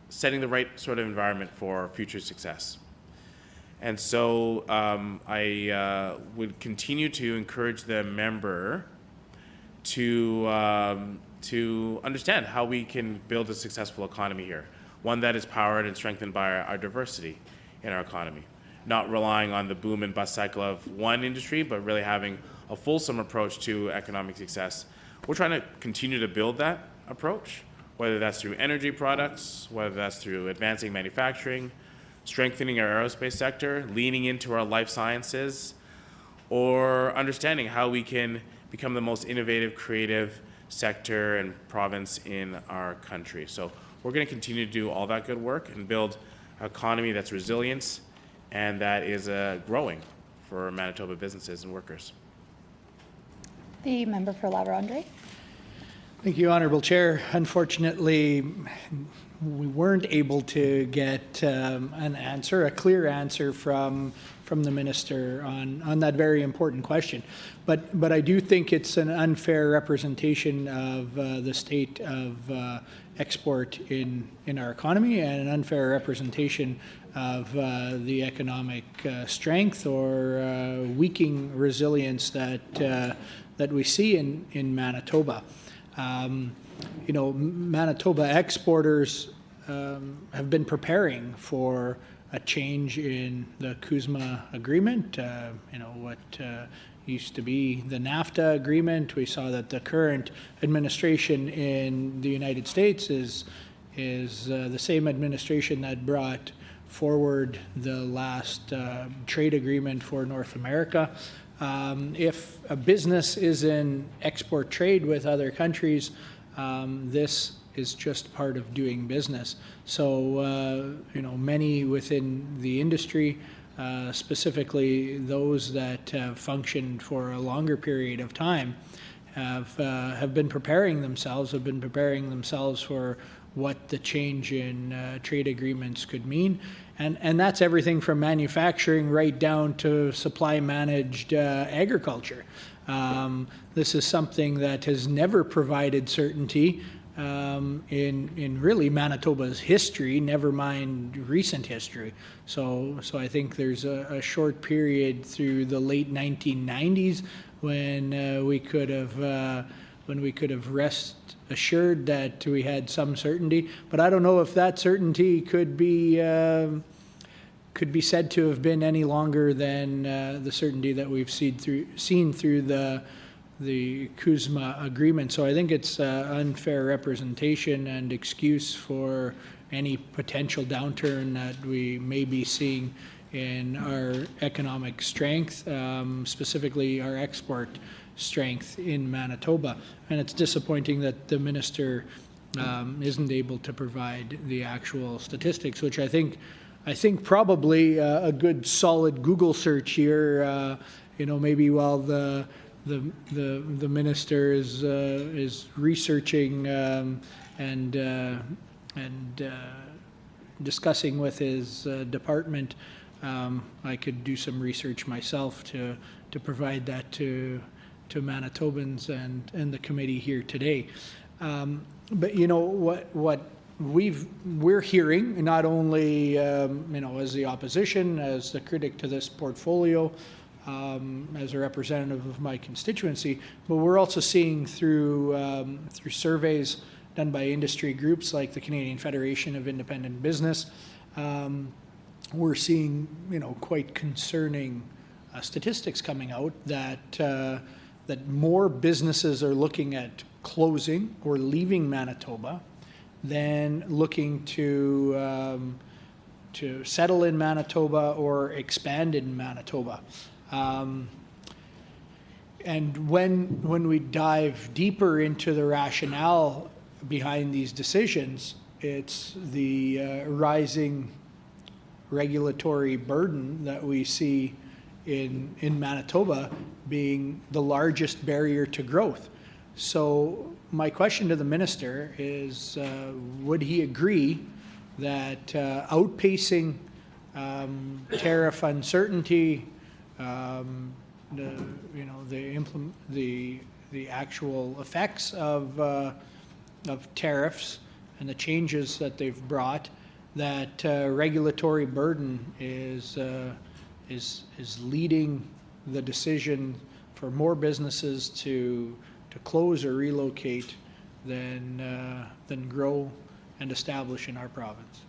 setting the right sort of environment for future success. And so I would continue to encourage the member to understand how we can build a successful economy here, one that is powered and strengthened by our diversity in our economy, not relying on the boom and bust cycle of one industry, but really having a fulsome approach to economic success. We're trying to continue to build that approach, whether that's through energy products, whether that's through advancing manufacturing, strengthening our aerospace sector, leaning into our life sciences, or understanding how we can become the most innovative, creative sector and province in our country. So we're going to continue to do all that good work and build an economy that's resilient and that is growing for Manitoba businesses and workers. The member for La Vérendrye. Thank you, Honourable Chair. Unfortunately, we weren't able to get a clear answer from the minister on that very important question. But I do think it's an unfair representation of the state of export in our economy, and an unfair representation of the economic strength or weakening resilience that we see in Manitoba. Manitoba exporters have been preparing for a change in the CUSMA agreement, what used to be the NAFTA agreement. We saw that the current administration in the United States is the same administration that brought forward the last trade agreement for North America. If a business is in export trade with other countries, this is just part of doing business. So, many within the industry, specifically those that have functioned for a longer period of time, have been preparing themselves, for what the change in trade agreements could mean. And that's everything from manufacturing right down to supply managed agriculture. This is something that has never provided certainty in really Manitoba's history, never mind recent history. So I think there's a short period through the late 1990s when we could have rest assured that we had some certainty. But I don't know if that certainty could be said to have been any longer than the certainty that we've seen through the CUSMA agreement. So I think it's unfair representation and excuse for any potential downturn that we may be seeing in our economic strength, specifically our export strength in Manitoba. And it's disappointing that the minister isn't able to provide the actual statistics, which I think probably a good solid Google search here, maybe while the minister is researching and discussing with his department. I could do some research myself to provide that to Manitobans and the committee here today. But what we're hearing, not only as the opposition, as the critic to this portfolio, as a representative of my constituency, but we're also seeing through surveys done by industry groups like the Canadian Federation of Independent Business. We're seeing quite concerning statistics coming out that more businesses are looking at closing or leaving Manitoba than looking to settle in Manitoba or expand in Manitoba. And when we dive deeper into the rationale behind these decisions, it's the rising regulatory burden that we see in Manitoba being the largest barrier to growth. So my question to the minister is, would he agree that outpacing tariff uncertainty, the actual effects of tariffs and the changes that they've brought, that regulatory burden is leading the decision for more businesses to close or relocate than grow and establish in our province?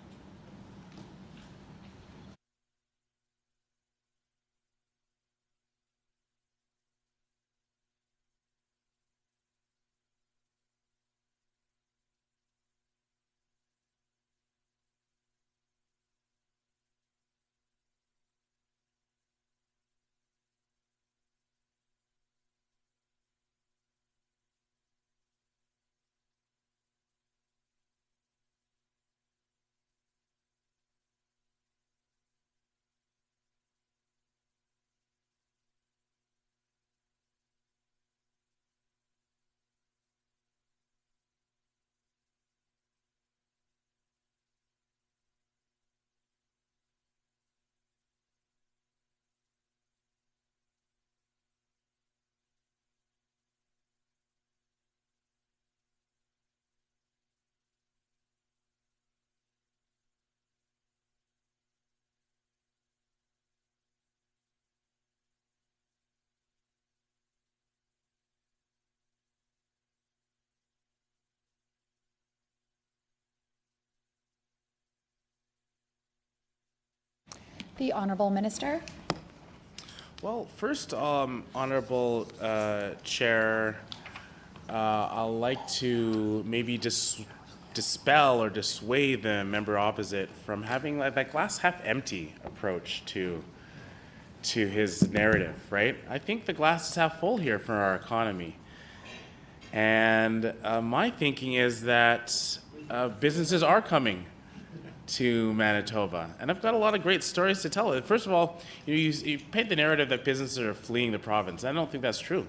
The Honourable Minister. Well, first, Honourable Chair, I'd like to maybe just dispel or dissuade the member opposite from having that glass half empty approach to his narrative, right? I think the glass is half full here for our economy. And my thinking is that businesses are coming to Manitoba. And I've got a lot of great stories to tell. First of all, you paint the narrative that businesses are fleeing the province. I don't think that's true.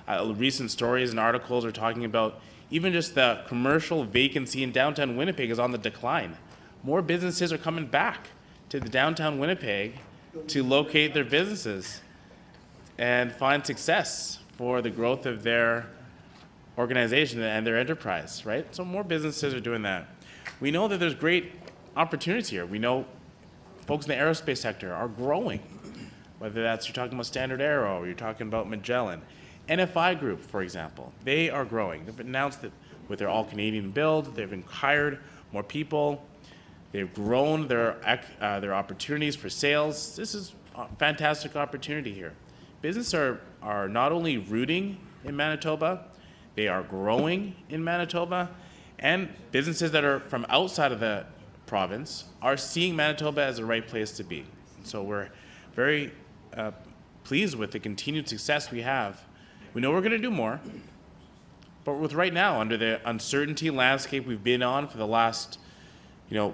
Recent stories and articles are talking about even just the commercial vacancy in downtown Winnipeg is on the decline. More businesses are coming back to the downtown Winnipeg to locate their businesses and find success for the growth of their organization and their enterprise, right? So more businesses are doing that. We know that there's great opportunities here. We know folks in the aerospace sector are growing, whether that's you're talking about Standard Aero or you're talking about Magellan. NFI Group, for example, they are growing. They've announced that with their all-Canadian build, they've hired more people. They've grown their opportunities for sales. This is a fantastic opportunity here. Businesses are not only rooting in Manitoba, they are growing in Manitoba, and businesses that are from outside of the province are seeing Manitoba as the right place to be. So we're very pleased with the continued success we have. We know we're going to do more, but with right now, under the uncertainty landscape we've been on for the last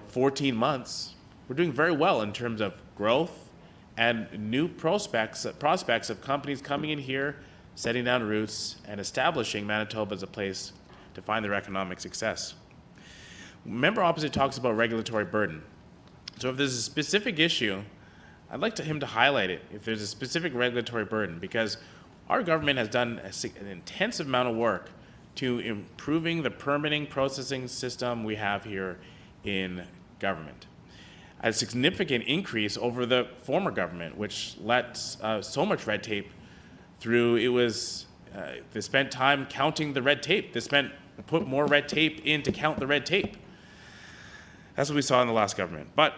14 months, we're doing very well in terms of growth and new prospects of companies coming in here, setting down roots, and establishing Manitoba as a place to find their economic success. Member opposite talks about regulatory burden. So if there's a specific issue, I'd like him to highlight it, if there's a specific regulatory burden, because our government has done an intensive amount of work to improving the permitting processing system we have here in government. A significant increase over the former government, which let so much red tape through. They spent time counting the red tape. They put more red tape in to count the red tape. That's what we saw in the last government. But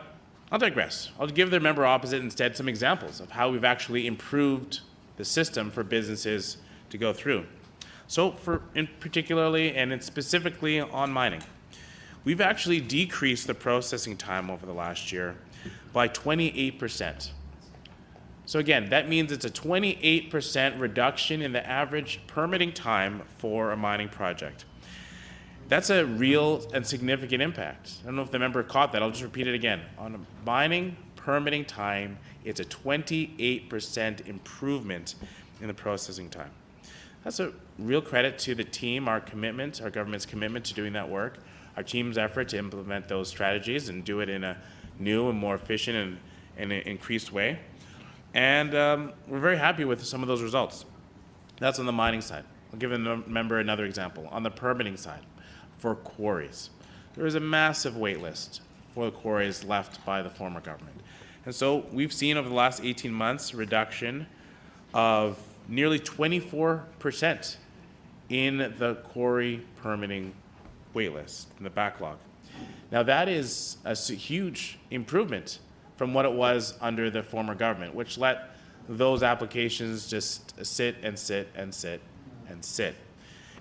I'll digress. I'll give the member opposite instead some examples of how we've actually improved the system for businesses to go through. So particularly and specifically on mining, we've actually decreased the processing time over the last year by 28%. So again, that means it's a 28% reduction in the average permitting time for a mining project. That's a real and significant impact. I don't know if the member caught that. I'll just repeat it again. On a mining permitting time, it's a 28% improvement in the processing time. That's a real credit to the team, our government's commitment to doing that work, our team's effort to implement those strategies and do it in a new and more efficient and an increased way. And we're very happy with some of those results. That's on the mining side. I'll give a member another example. On the permitting side, for quarries, there is a massive wait list for the quarries left by the former government. And so we've seen over the last 18 months a reduction of nearly 24% in the quarry permitting wait list, in the backlog. Now that is a huge improvement from what it was under the former government, which let those applications just sit and sit and sit and sit.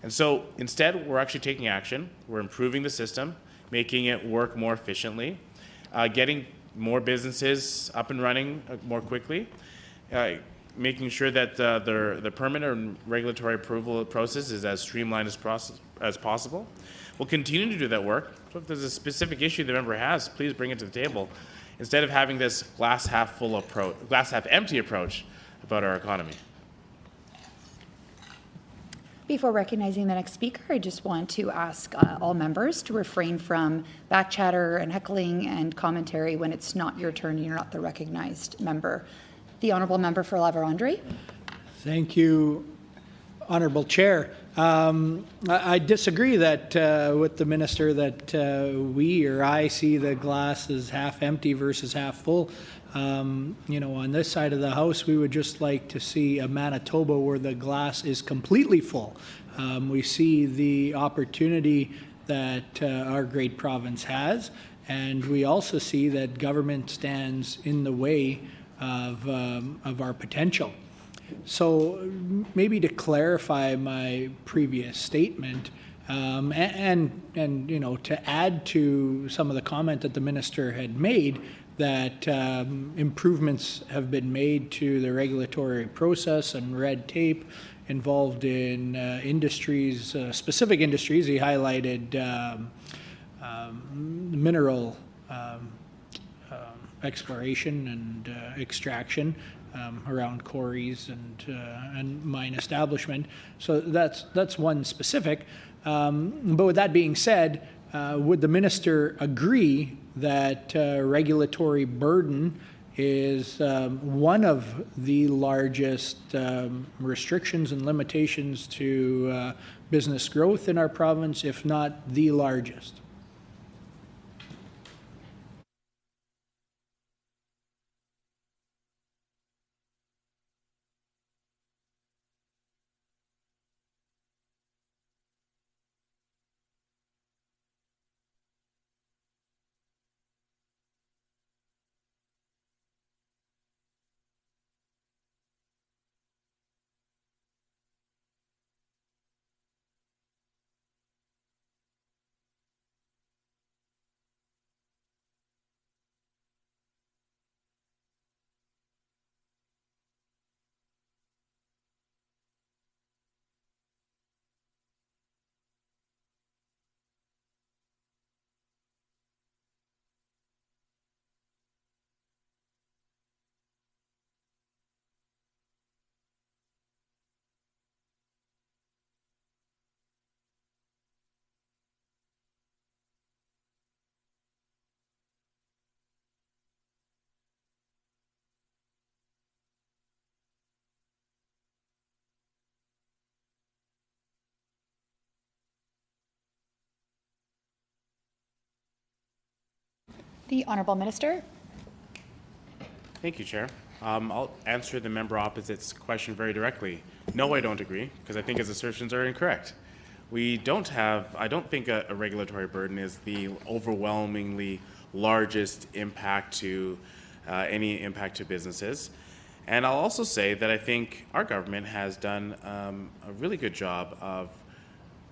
And so instead, we're actually taking action. We're improving the system, making it work more efficiently, getting more businesses up and running more quickly, making sure that the permit and regulatory approval process is as streamlined as possible. We'll continue to do that work. So if there's a specific issue the member has, please bring it to the table, instead of having this glass half empty approach about our economy. Before recognizing the next speaker, I just want to ask all members to refrain from back chatter and heckling and commentary when it's not your turn and you're not the recognized member. The Honourable Member for La Vérendrye. Thank you, Honourable Chair. I disagree that with the Minister that I see the glass as half empty versus half full. On this side of the House, we would just like to see a Manitoba where the glass is completely full. We see the opportunity that our great province has, and we also see that government stands in the way of our potential. So maybe to clarify my previous statement, and to add to some of the comment that the Minister had made, that improvements have been made to the regulatory process and red tape involved in industries, specific industries. He highlighted mineral exploration and extraction. around quarries and mine establishment. So that's one specific. But with that being said, would the minister agree that regulatory burden is one of the largest restrictions and limitations to business growth in our province, if not the largest? The Honourable Minister. Thank you, Chair. I'll answer the member opposite's question very directly. No, I don't agree, because I think his assertions are incorrect. I don't think a regulatory burden is the overwhelmingly largest impact to any impact to businesses. And I'll also say that I think our government has done a really good job of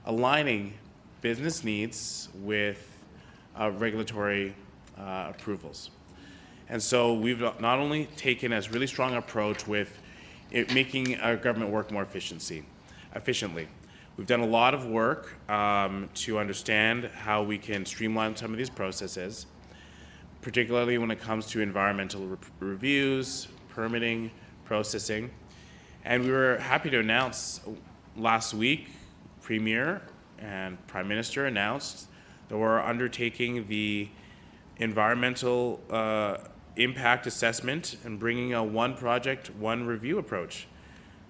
aligning business needs with regulatory approvals. And so we've not only taken a really strong approach with making our government work more efficiently. We've done a lot of work to understand how we can streamline some of these processes, particularly when it comes to environmental reviews, permitting, processing. And we were happy to announce last week, Premier and Prime Minister announced that we're undertaking the environmental impact assessment and bringing a one project, one review approach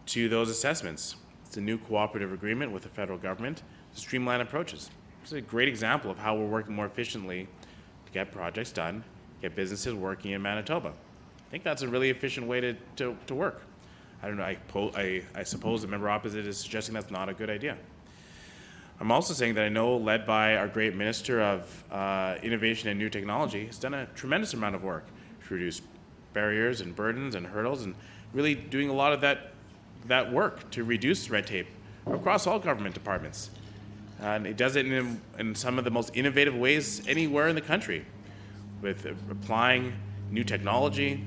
to those assessments. It's a new cooperative agreement with the federal government to streamline approaches. It's a great example of how we're working more efficiently to get projects done, get businesses working in Manitoba. I think that's a really efficient way to work. I don't know, I suppose the member opposite is suggesting that's not a good idea. I'm also saying that I know, led by our great Minister of Innovation and New Technology, has done a tremendous amount of work to reduce barriers and burdens and hurdles, and really doing a lot of that work to reduce red tape across all government departments. And it does it in some of the most innovative ways anywhere in the country, with applying new technology,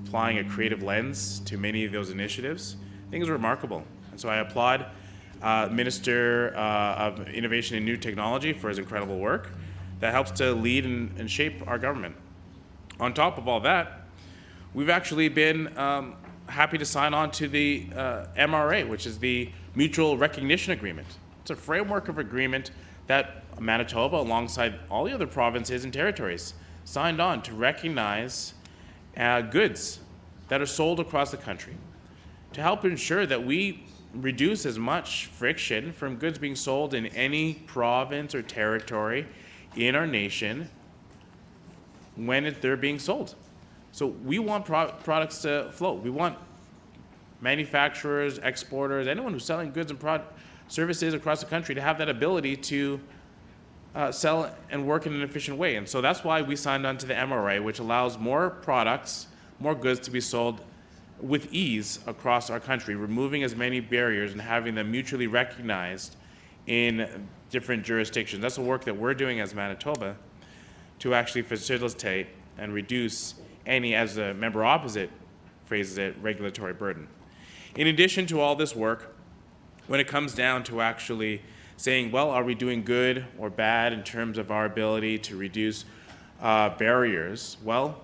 applying a creative lens to many of those initiatives. I think it's remarkable. And so I applaud Minister of Innovation and New Technology for his incredible work that helps to lead and shape our government. On top of all that, we've actually been happy to sign on to the MRA, which is the Mutual Recognition Agreement. It's a framework of agreement that Manitoba, alongside all the other provinces and territories, signed on to recognize goods that are sold across the country, to help ensure that we reduce as much friction from goods being sold in any province or territory in our nation when they're being sold. So we want products to flow. We want manufacturers, exporters, anyone who's selling goods and services across the country to have that ability to sell and work in an efficient way. And so that's why we signed on to the MRA, which allows more products, more goods to be sold with ease across our country, removing as many barriers and having them mutually recognized in different jurisdictions. That's the work that we're doing as Manitoba to actually facilitate and reduce any, as the member opposite phrases it, regulatory burden. In addition to all this work, when it comes down to actually saying, well, are we doing good or bad in terms of our ability to reduce barriers? Well,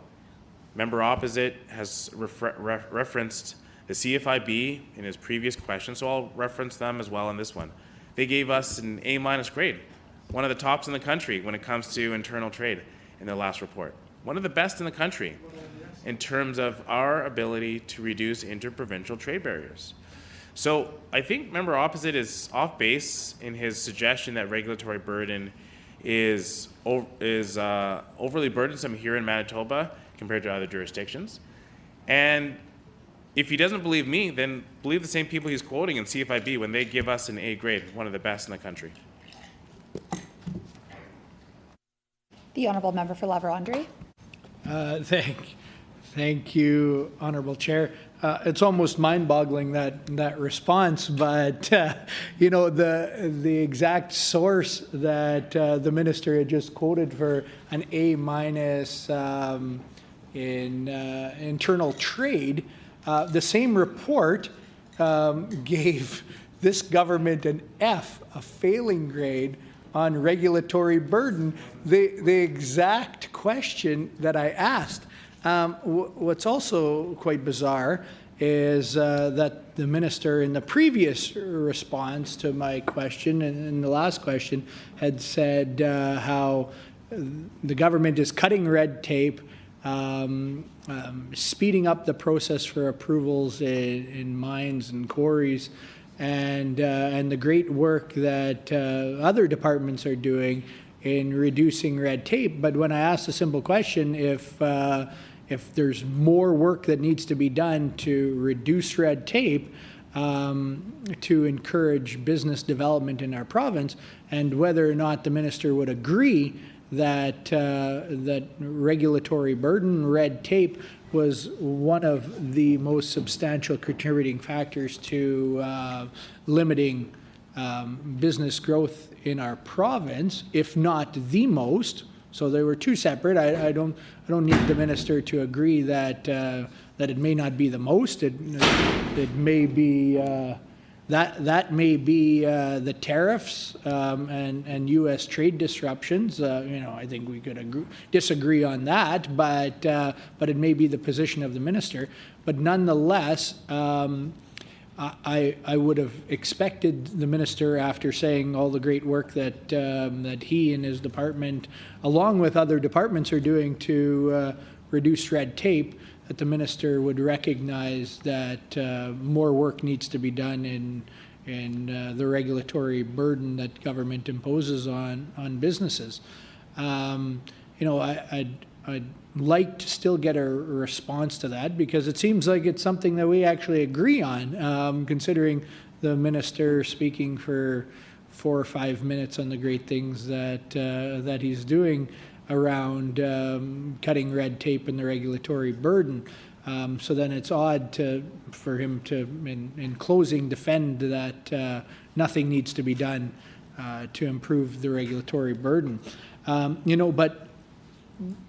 Member opposite has referenced the CFIB in his previous question, so I'll reference them as well in this one. They gave us an A- grade, one of the tops in the country when it comes to internal trade in their last report. One of the best in the country in terms of our ability to reduce interprovincial trade barriers. So I think member opposite is off base in his suggestion that regulatory burden is overly burdensome here in Manitoba compared to other jurisdictions. And if he doesn't believe me, then believe the same people he's quoting in CFIB when they give us an A grade, one of the best in the country. The honourable member for La Vérendrye. Thank you, Honourable Chair. It's almost mind-boggling that response, but you know, the exact source that the minister had just quoted for an A- in internal trade, the same report gave this government an F, a failing grade on regulatory burden, the exact question that I asked. What's also quite bizarre is that the minister in the previous response to my question and in the last question had said how the government is cutting red tape, speeding up the process for approvals in mines and quarries, and the great work that other departments are doing in reducing red tape. But when I asked a simple question, if there's more work that needs to be done to reduce red tape, to encourage business development in our province, and whether or not the minister would agree that that regulatory burden, red tape, was one of the most substantial contributing factors to limiting business growth in our province, if not the most. So they were two separate. I don't need the minister to agree that that it may not be the most. It may be that may be the tariffs and U.S. trade disruptions. You know, I think we could disagree on that, but it may be the position of the minister. But nonetheless, I would have expected the minister, after saying all the great work that that he and his department, along with other departments, are doing to reduce red tape, that the minister would recognize that more work needs to be done in the regulatory burden that government imposes on businesses. You know, I'd like to still get a response to that, because it seems like it's something that we actually agree on, considering the minister speaking for 4 or 5 minutes on the great things that that he's doing around cutting red tape and the regulatory burden. So then it's odd for him to, in closing, defend that nothing needs to be done to improve the regulatory burden. You know, but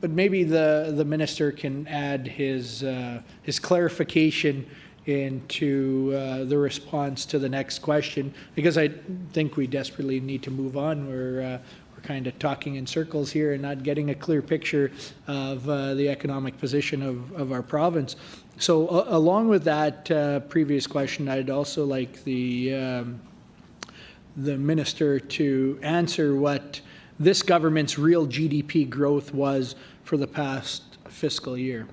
maybe the minister can add his clarification into the response to the next question, because I think we desperately need to move on. We're kind of talking in circles here and not getting a clear picture of the economic position of our province. So along with that previous question, I'd also like the minister to answer what this government's real GDP growth was for the past fiscal year.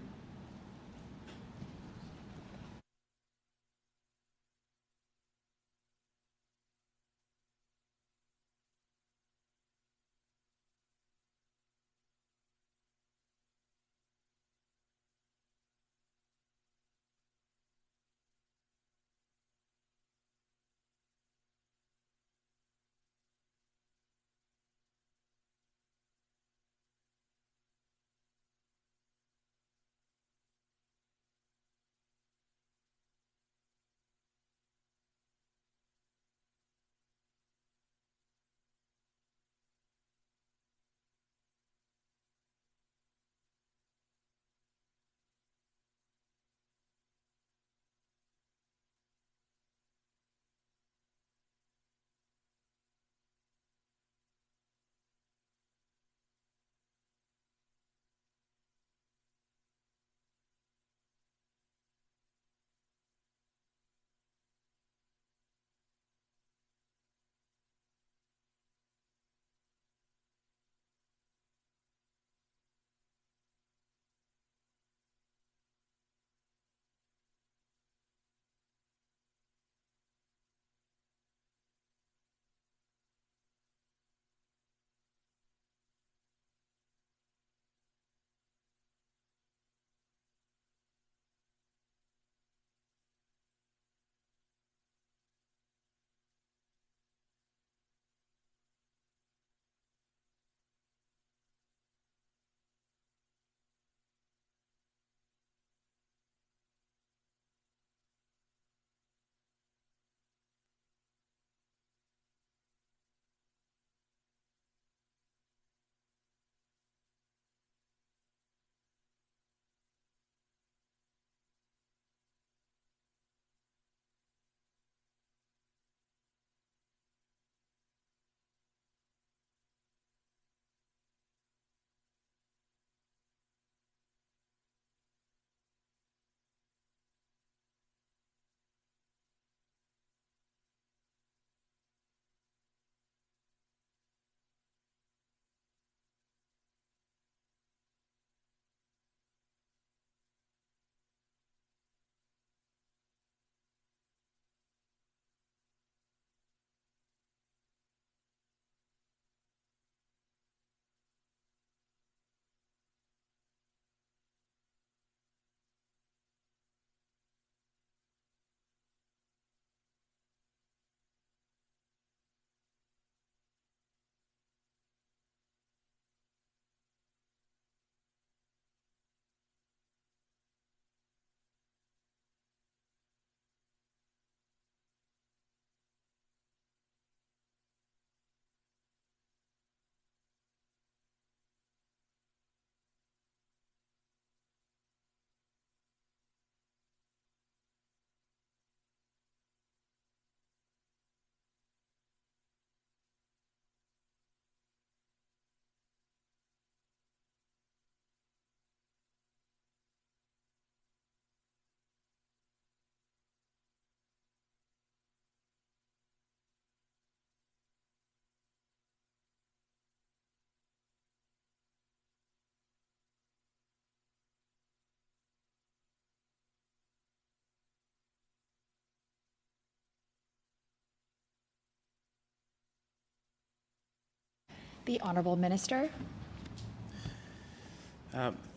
The Honourable Minister.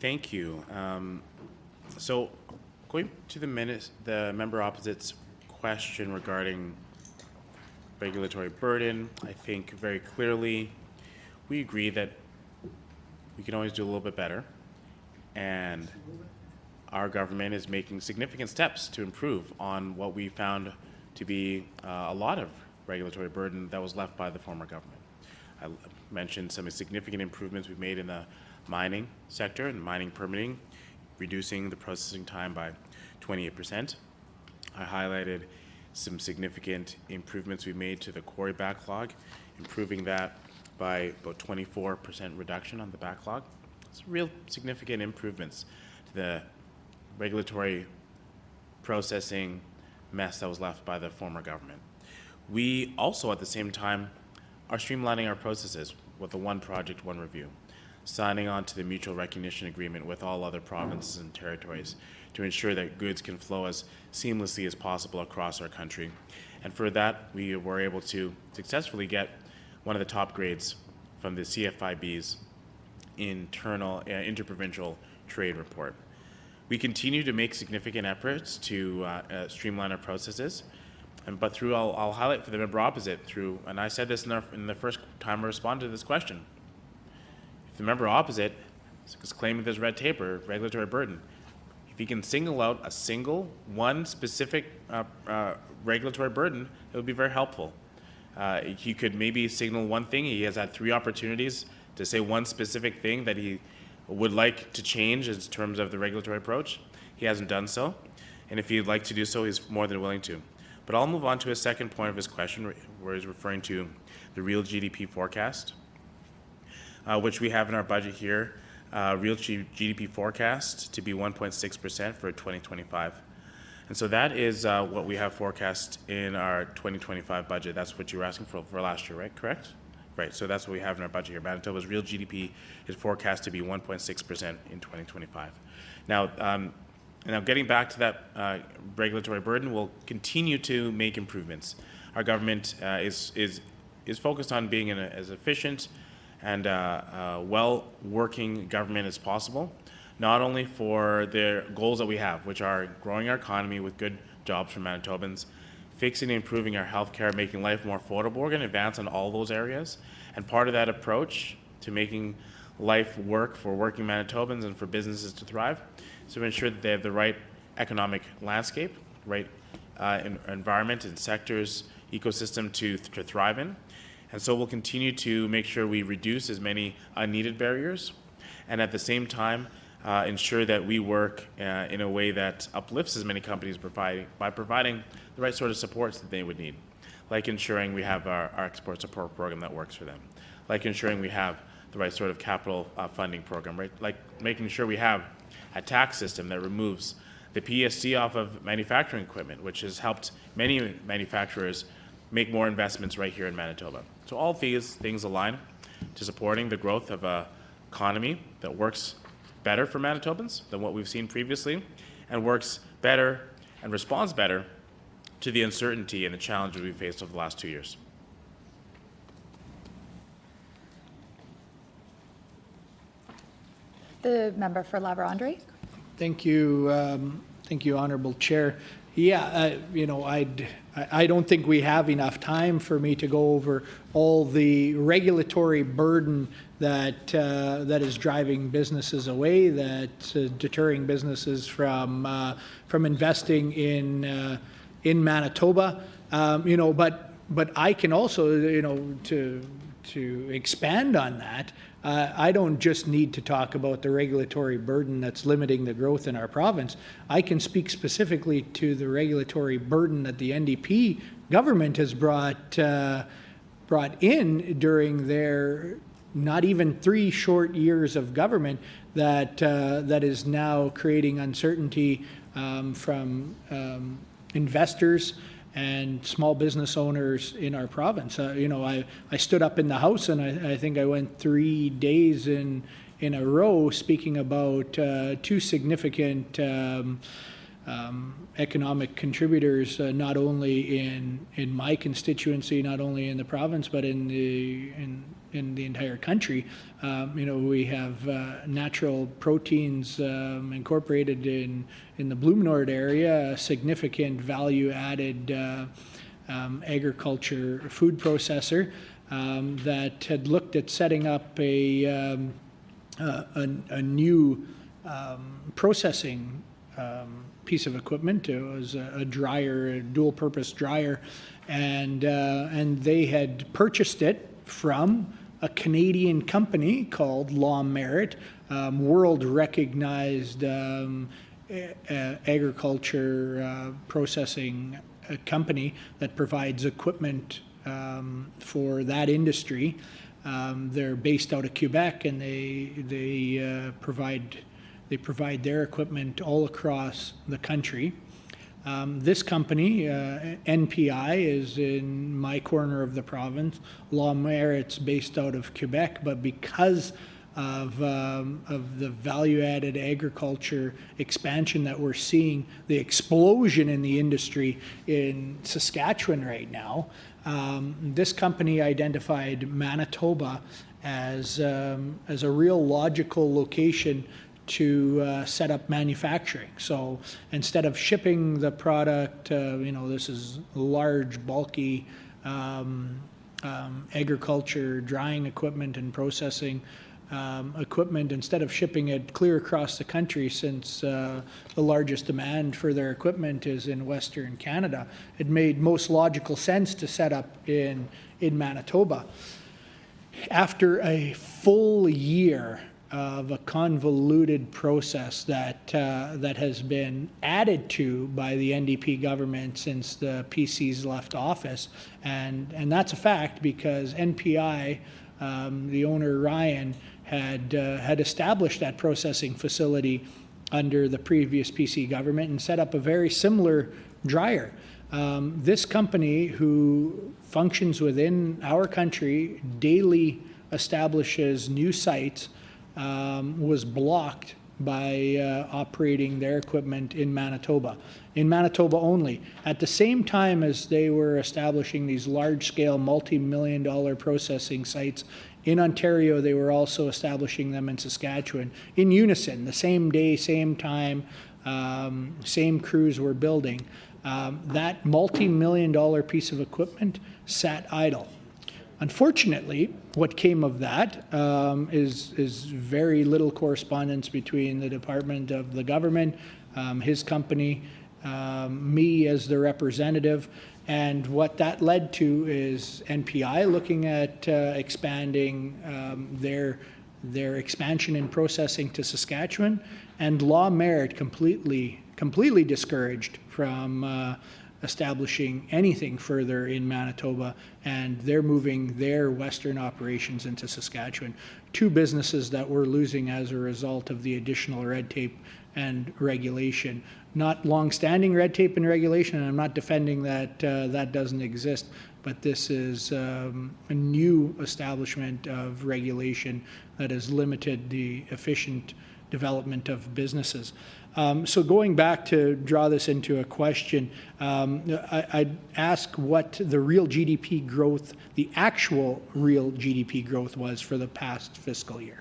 Thank you. So going to the member opposite's question regarding regulatory burden, I think very clearly we agree that we can always do a little bit better, and our government is making significant steps to improve on what we found to be a lot of regulatory burden that was left by the former government. I mentioned some significant improvements we've made in the mining sector and mining permitting, reducing the processing time by 28%. I highlighted some significant improvements we made to the quarry backlog, improving that by about 24% reduction on the backlog. It's real significant improvements to the regulatory processing mess that was left by the former government. We also, at the same time, are streamlining our processes with the One Project, One Review, signing on to the mutual recognition agreement with all other provinces and territories to ensure that goods can flow as seamlessly as possible across our country. And for that, we were able to successfully get one of the top grades from the CFIB's interprovincial trade report. We continue to make significant efforts to streamline our processes, but I'll highlight for the member opposite and I said this in the first time I responded to this question. If the member opposite is claiming there's red tape or regulatory burden, if he can single out one specific regulatory burden, it would be very helpful. He could maybe signal one thing. He has had 3 opportunities to say one specific thing that he would like to change in terms of the regulatory approach. He hasn't done so, and if he'd like to do so, he's more than willing to. But I'll move on to a second point of his question, where he's referring to the real GDP forecast, which we have in our budget here. Real GDP forecast to be 1.6% for 2025. And so that is what we have forecast in our 2025 budget. That's what you were asking for last year, right? Correct? Right, so that's what we have in our budget here. Manitoba's real GDP is forecast to be 1.6% in 2025. Now, getting back to that regulatory burden, we'll continue to make improvements. Our government is focused on being as efficient and well-working government as possible, not only for the goals that we have, which are growing our economy with good jobs for Manitobans, fixing and improving our healthcare, making life more affordable. We're going to advance on all those areas. And part of that approach to making life work for working Manitobans and for businesses to thrive is to ensure that they have the right economic landscape, right environment and sectors, ecosystem to thrive in. And so we'll continue to make sure we reduce as many unneeded barriers, and at the same time ensure that we work in a way that uplifts as many companies by providing the right sort of supports that they would need, like ensuring we have our export support program that works for them, like ensuring we have the right sort of capital funding program, right? Like making sure we have a tax system that removes the PST off of manufacturing equipment, which has helped many manufacturers make more investments right here in Manitoba. So all these things align to supporting the growth of an economy that works better for Manitobans than what we've seen previously, and works better and responds better to the uncertainty and the challenges we've faced over the last 2 years. The member for La Vérendrye. Thank you, Honourable Chair. Yeah, I don't think we have enough time for me to go over all the regulatory burden that is driving businesses away, that's deterring businesses from investing in Manitoba. But I can also, to expand on that. I don't just need to talk about the regulatory burden that's limiting the growth in our province. I can speak specifically to the regulatory burden that the NDP government has brought in during their not even 3 short years of government that is now creating uncertainty from investors and small business owners in our province. I stood up in the House and I think I went 3 days in a row speaking about 2 significant economic contributors, not only in my constituency, not only in the province, but in in the entire country. We have natural proteins incorporated in the Blue Nord area, a significant value-added agriculture food processor that had looked at setting up a new processing piece of equipment. It was a dryer, a dual-purpose dryer, and they had purchased it from a Canadian company called Law Merit, world-recognized agriculture processing company that provides equipment for that industry. They're based out of Quebec, and they provide their equipment all across the country. This company, NPI, is in my corner of the province. Law Merit's based out of Quebec, but because of the value-added agriculture expansion that we're seeing, the explosion in the industry in Saskatchewan right now, this company identified Manitoba as a real logical location to set up manufacturing. So instead of shipping the product, this is large, bulky agriculture, drying equipment and processing equipment, instead of shipping it clear across the country, since the largest demand for their equipment is in Western Canada, it made most logical sense to set up in Manitoba. After a full year of a convoluted process that has been added to by the NDP government since the PC's left office, and that's a fact because NPI, the owner Ryan, had established that processing facility under the previous PC government and set up a very similar dryer. This company, who functions within our country, daily establishes new sites, was blocked by operating their equipment in Manitoba only. At the same time as they were establishing these large-scale, multi-million-dollar processing sites in Ontario, they were also establishing them in Saskatchewan in unison, the same day, same time, same crews were building. That multi-million-dollar piece of equipment sat idle. Unfortunately, what came of that is very little correspondence between the Department of the Government, his company, me as the representative, and what that led to is NPI looking at expanding their expansion in processing to Saskatchewan, and Law Merit completely discouraged from establishing anything further in Manitoba, and they're moving their Western operations into Saskatchewan. Two businesses that we're losing as a result of the additional red tape and regulation. Not long-standing red tape and regulation, and I'm not defending that that doesn't exist, but this is a new establishment of regulation that has limited the efficient development of businesses. So going back to draw this into a question, I'd ask what the real GDP growth, the actual real GDP growth was for the past fiscal year.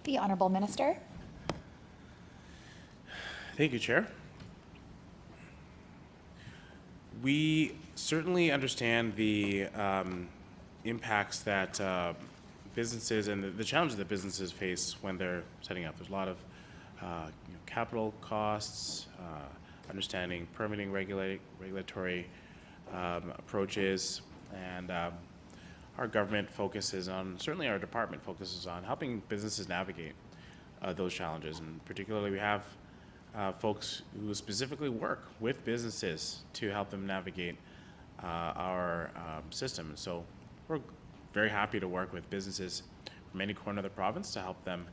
The Honourable Minister. Thank you, Chair. We certainly understand the impacts that businesses and the challenges that businesses face when they're setting up. There's a lot of capital costs, understanding permitting regulatory approaches, and our government focuses on, certainly our department focuses on helping businesses navigate those challenges. And particularly we have folks who specifically work with businesses to help them navigate our system. So we're very happy to work with businesses from any corner of the province to help them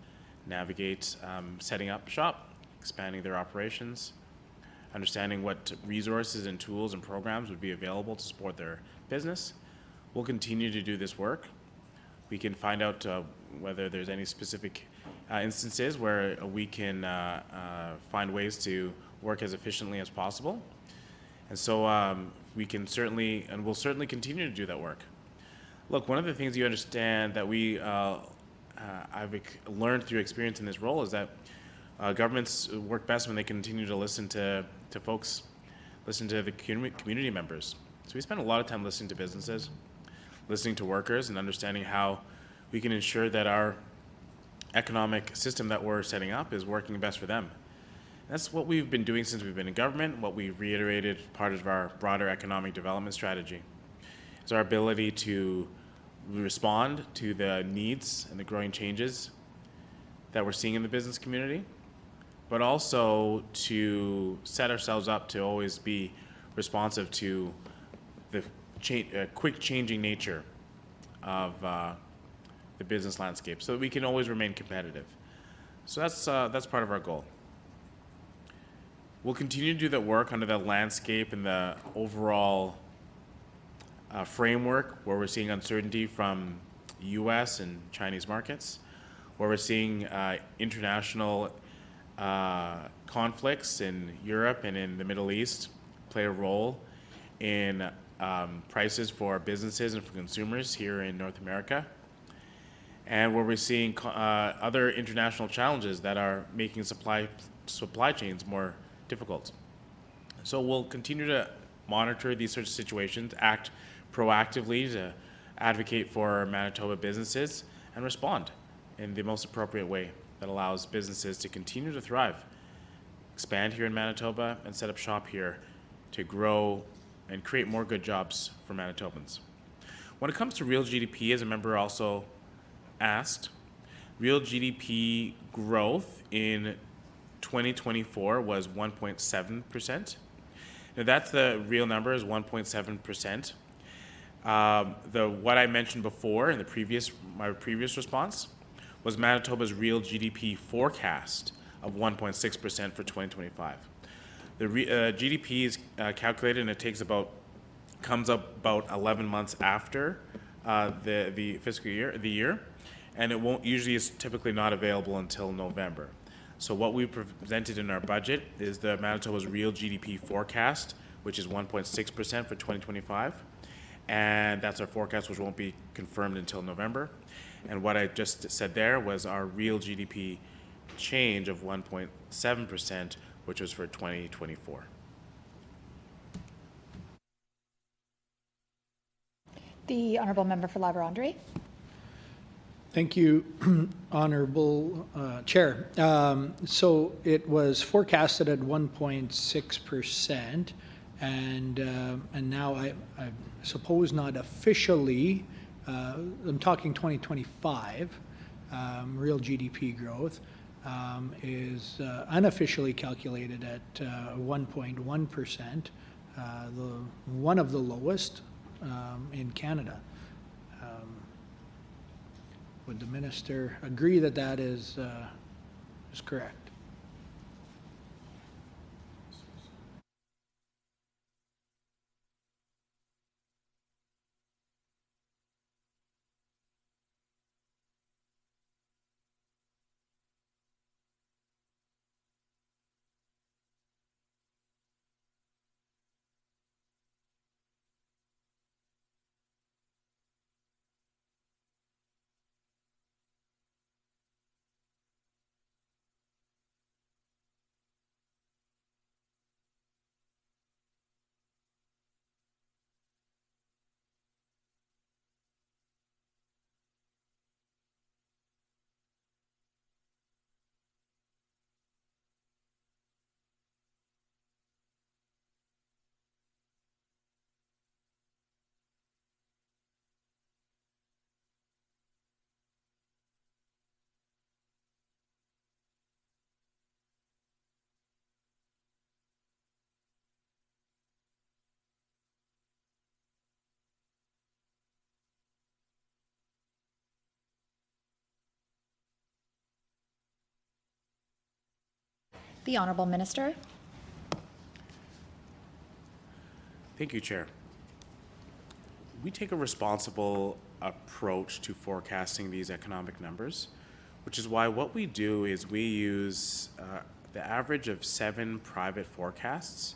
navigate setting up shop, expanding their operations, understanding what resources and tools and programs would be available to support their business. We'll continue to do this work. We can find out whether there's any specific instances where we can find ways to work as efficiently as possible. And so we can certainly, and we'll certainly continue to do that work. Look, one of the things you understand that I've learned through experience in this role is that governments work best when they continue to listen to folks, listen to the community members. So we spend a lot of time listening to businesses, listening to workers, and understanding how we can ensure that our economic system that we're setting up is working best for them. That's what we've been doing since we've been in government, what we've reiterated part of our broader economic development strategy. Is our ability to respond to the needs and the growing changes that we're seeing in the business community, but also to set ourselves up to always be responsive to the quick changing nature of the business landscape so that we can always remain competitive. So that's part of our goal. We'll continue to do that work under the landscape and the overall framework where we're seeing uncertainty from US and Chinese markets, where we're seeing international conflicts in Europe and in the Middle East play a role in prices for businesses and for consumers here in North America, and where we're seeing other international challenges that are making supply chains more difficult. So we'll continue to monitor these sorts of situations, act proactively to advocate for Manitoba businesses, and respond in the most appropriate way that allows businesses to continue to thrive, expand here in Manitoba, and set up shop here to grow and create more good jobs for Manitobans. When it comes to real GDP, as a member also asked, real GDP growth in 2024 was 1.7%. Now that's the real number, is 1.7%. What I mentioned before in my previous response was Manitoba's real GDP forecast of 1.6% for 2025. The GDP is calculated, and it comes up about 11 months after the fiscal year, and is typically not available until November. So what we presented in our budget is the Manitoba's real GDP forecast, which is 1.6% for 2025. And that's our forecast, which won't be confirmed until November. And what I just said there was our real GDP change of 1.7%, which was for 2024. The Honourable Member for La-Vérendrye. Thank you, Honourable Chair. So it was forecasted at 1.6%, and now I suppose not officially. I'm talking 2025. Real GDP growth is unofficially calculated at 1.1%, one of the lowest in Canada. Would the minister agree that that is correct? The Honourable Minister. Thank you, Chair. We take a responsible approach to forecasting these economic numbers, which is why what we do is we use the average of 7 private forecasts.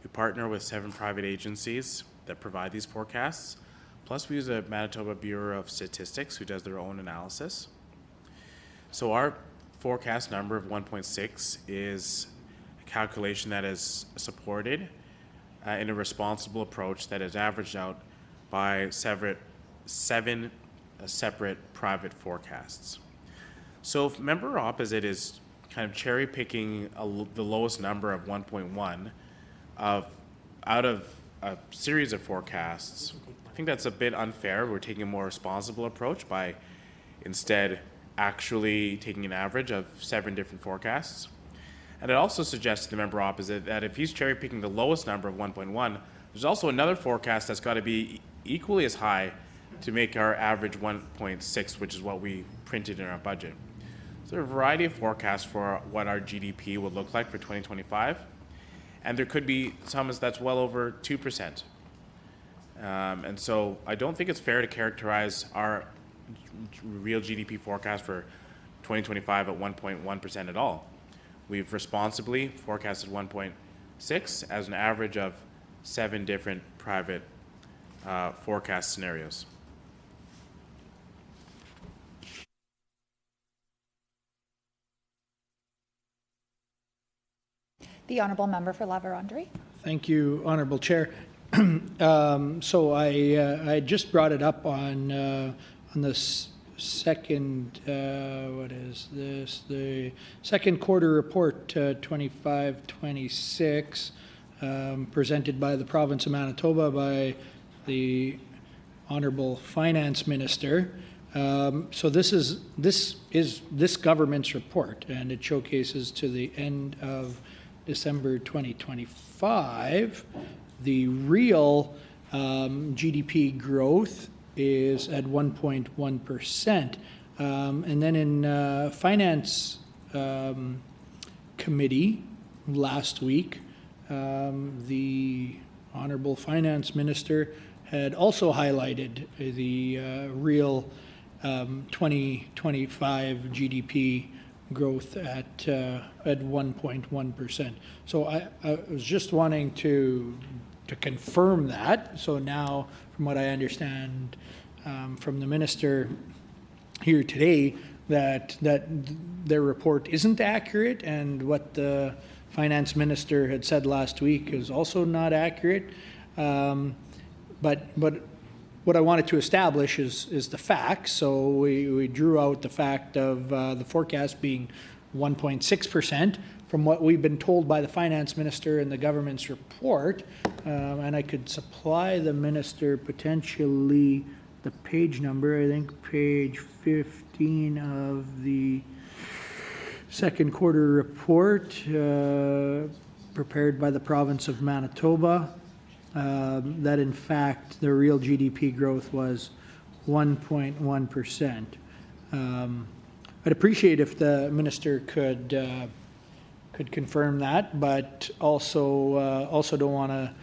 We partner with 7 private agencies that provide these forecasts. Plus, we use the Manitoba Bureau of Statistics, who does their own analysis. So our forecast number of 1.6 is a calculation that is supported in a responsible approach that is averaged out by 7 separate private forecasts. So if member opposite is kind of cherry picking the lowest number of 1.1 out of a series of forecasts, I think that's a bit unfair. We're taking a more responsible approach by instead actually taking an average of 7 different forecasts. And it also suggests to the member opposite that if he's cherry picking the lowest number of 1.1, there's also another forecast that's got to be equally as high to make our average 1.6, which is what we printed in our budget. So there are a variety of forecasts for what our GDP would look like for 2025, and there could be some that's well over 2%. And so I don't think it's fair to characterize our real GDP forecast for 2025 at 1.1% at all. We've responsibly forecasted 1.6 as an average of 7 different private forecast scenarios. The Honourable Member for La Vérendrye. Thank you, Honourable Chair. So I just brought it up on the second, what is this? The second quarter report, 25-26, presented by the province of Manitoba by the Honourable Finance Minister. So this is this government's report, and it showcases to the end of December 2025, the real GDP growth is at 1.1%. And then in Finance Committee last week, the Honourable Finance Minister had also highlighted the real 2025 GDP growth at 1.1%. So I was just wanting to confirm that. So now, from what I understand from the minister here today, that their report isn't accurate, and what the finance minister had said last week is also not accurate. But what I wanted to establish is the facts. So we drew out the fact of the forecast being 1.6% from what we've been told by the finance minister in the government's report. And I could supply the minister potentially the page number, I think page 15 of the second quarter report prepared by the province of Manitoba. That in fact the real GDP growth was 1.1%. I'd appreciate if the minister could confirm that, but also don't want to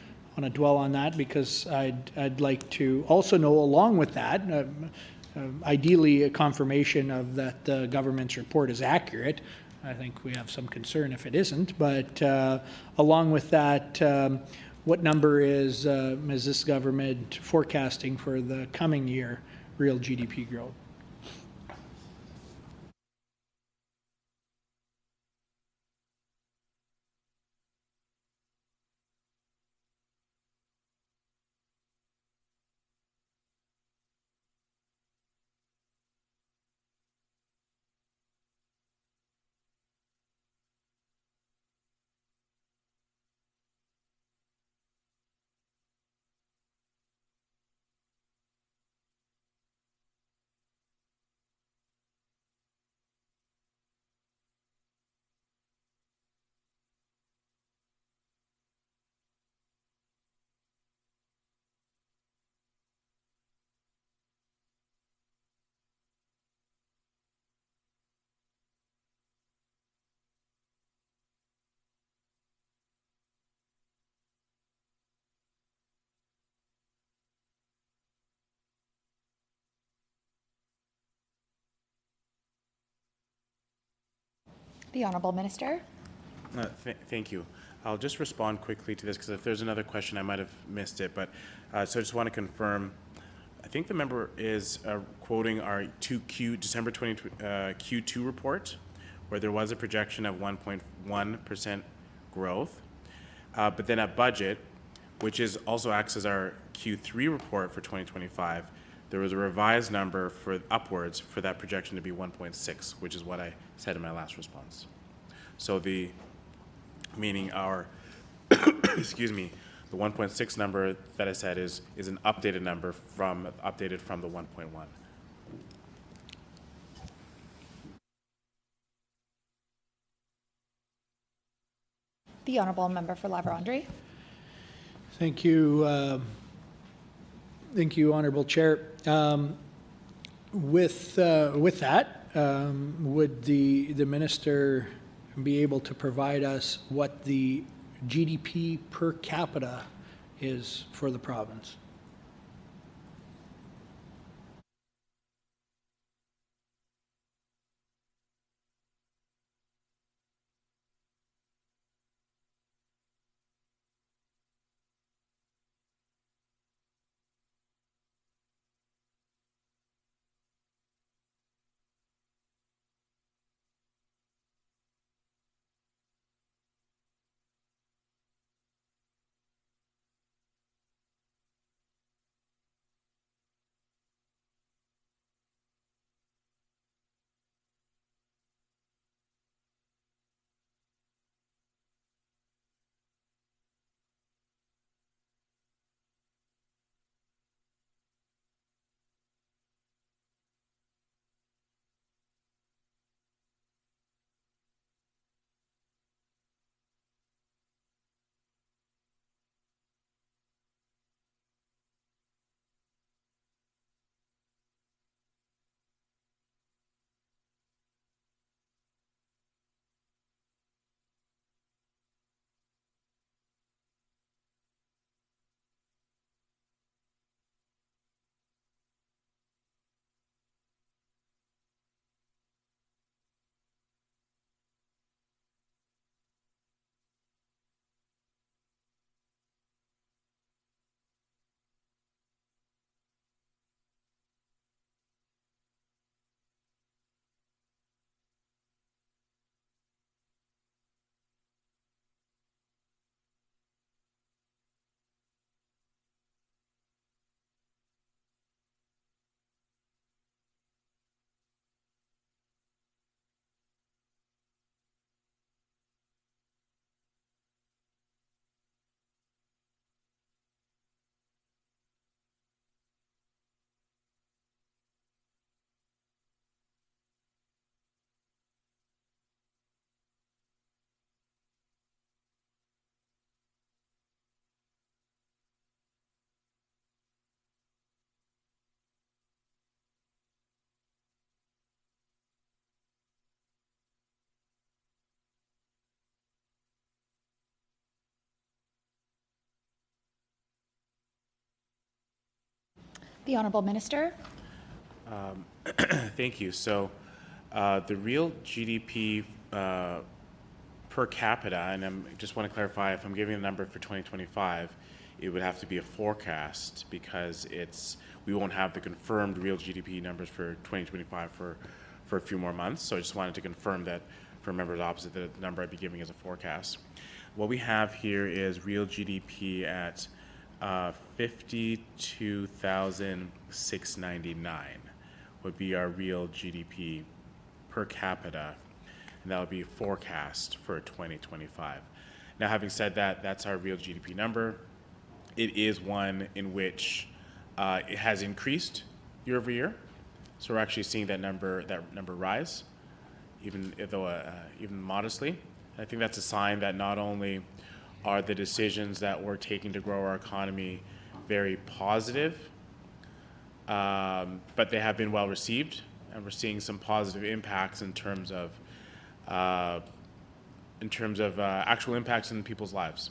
dwell on that, because I'd like to also know, along with that, ideally a confirmation of that the government's report is accurate. I think we have some concern if it isn't, but along with that, what number is this government forecasting for the coming year real GDP growth? The Honourable Minister. Thank you. I'll just respond quickly to this because if there's another question, I might have missed it. But so I just want to confirm. I think the member is quoting our December 20 Q2 report, where there was a projection of 1.1% growth. But then at budget, which is also acts as our Q3 report for 2025, there was a revised number for upwards for that projection to be 1.6, which is what I said in my last response. So meaning our, excuse me, the 1.6 number that I said is an updated number updated from the 1.1. The Honourable Member for La Vérendrye. Thank you. Thank you, Honourable Chair. With that, would the minister be able to provide us what the GDP per capita is for the province? The Honourable Minister. Thank you. So the real GDP per capita, and I just want to clarify, if I'm giving a number for 2025, it would have to be a forecast because we won't have the confirmed real GDP numbers for 2025 for a few more months. So I just wanted to confirm that for members opposite, the number I'd be giving is a forecast. What we have here is real GDP at 52,699 would be our real GDP per capita, and that would be a forecast for 2025. Now, having said that, that's our real GDP number. It is one in which it has increased year over year, so we're actually seeing that number rise, even modestly. I think that's a sign that not only are the decisions that we're taking to grow our economy very positive, but they have been well received, and we're seeing some positive impacts in terms of actual impacts in people's lives.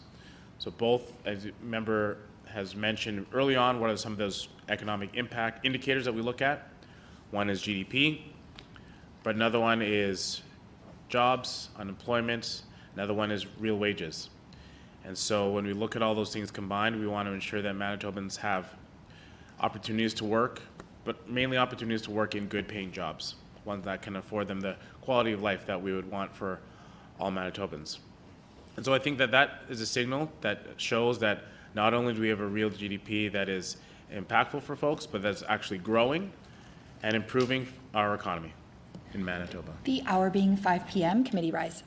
So both, as the member has mentioned early on, what are some of those economic impact indicators that we look at? One is GDP, but another one is jobs, unemployment. Another one is real wages. And so when we look at all those things combined, we want to ensure that Manitobans have opportunities to work, but mainly opportunities to work in good paying jobs, ones that can afford them the quality of life that we would want for all Manitobans. And so I think that that is a signal that shows that not only do we have a real GDP that is impactful for folks, but that's actually growing and improving our economy in Manitoba. The hour being 5 p.m., committee rise.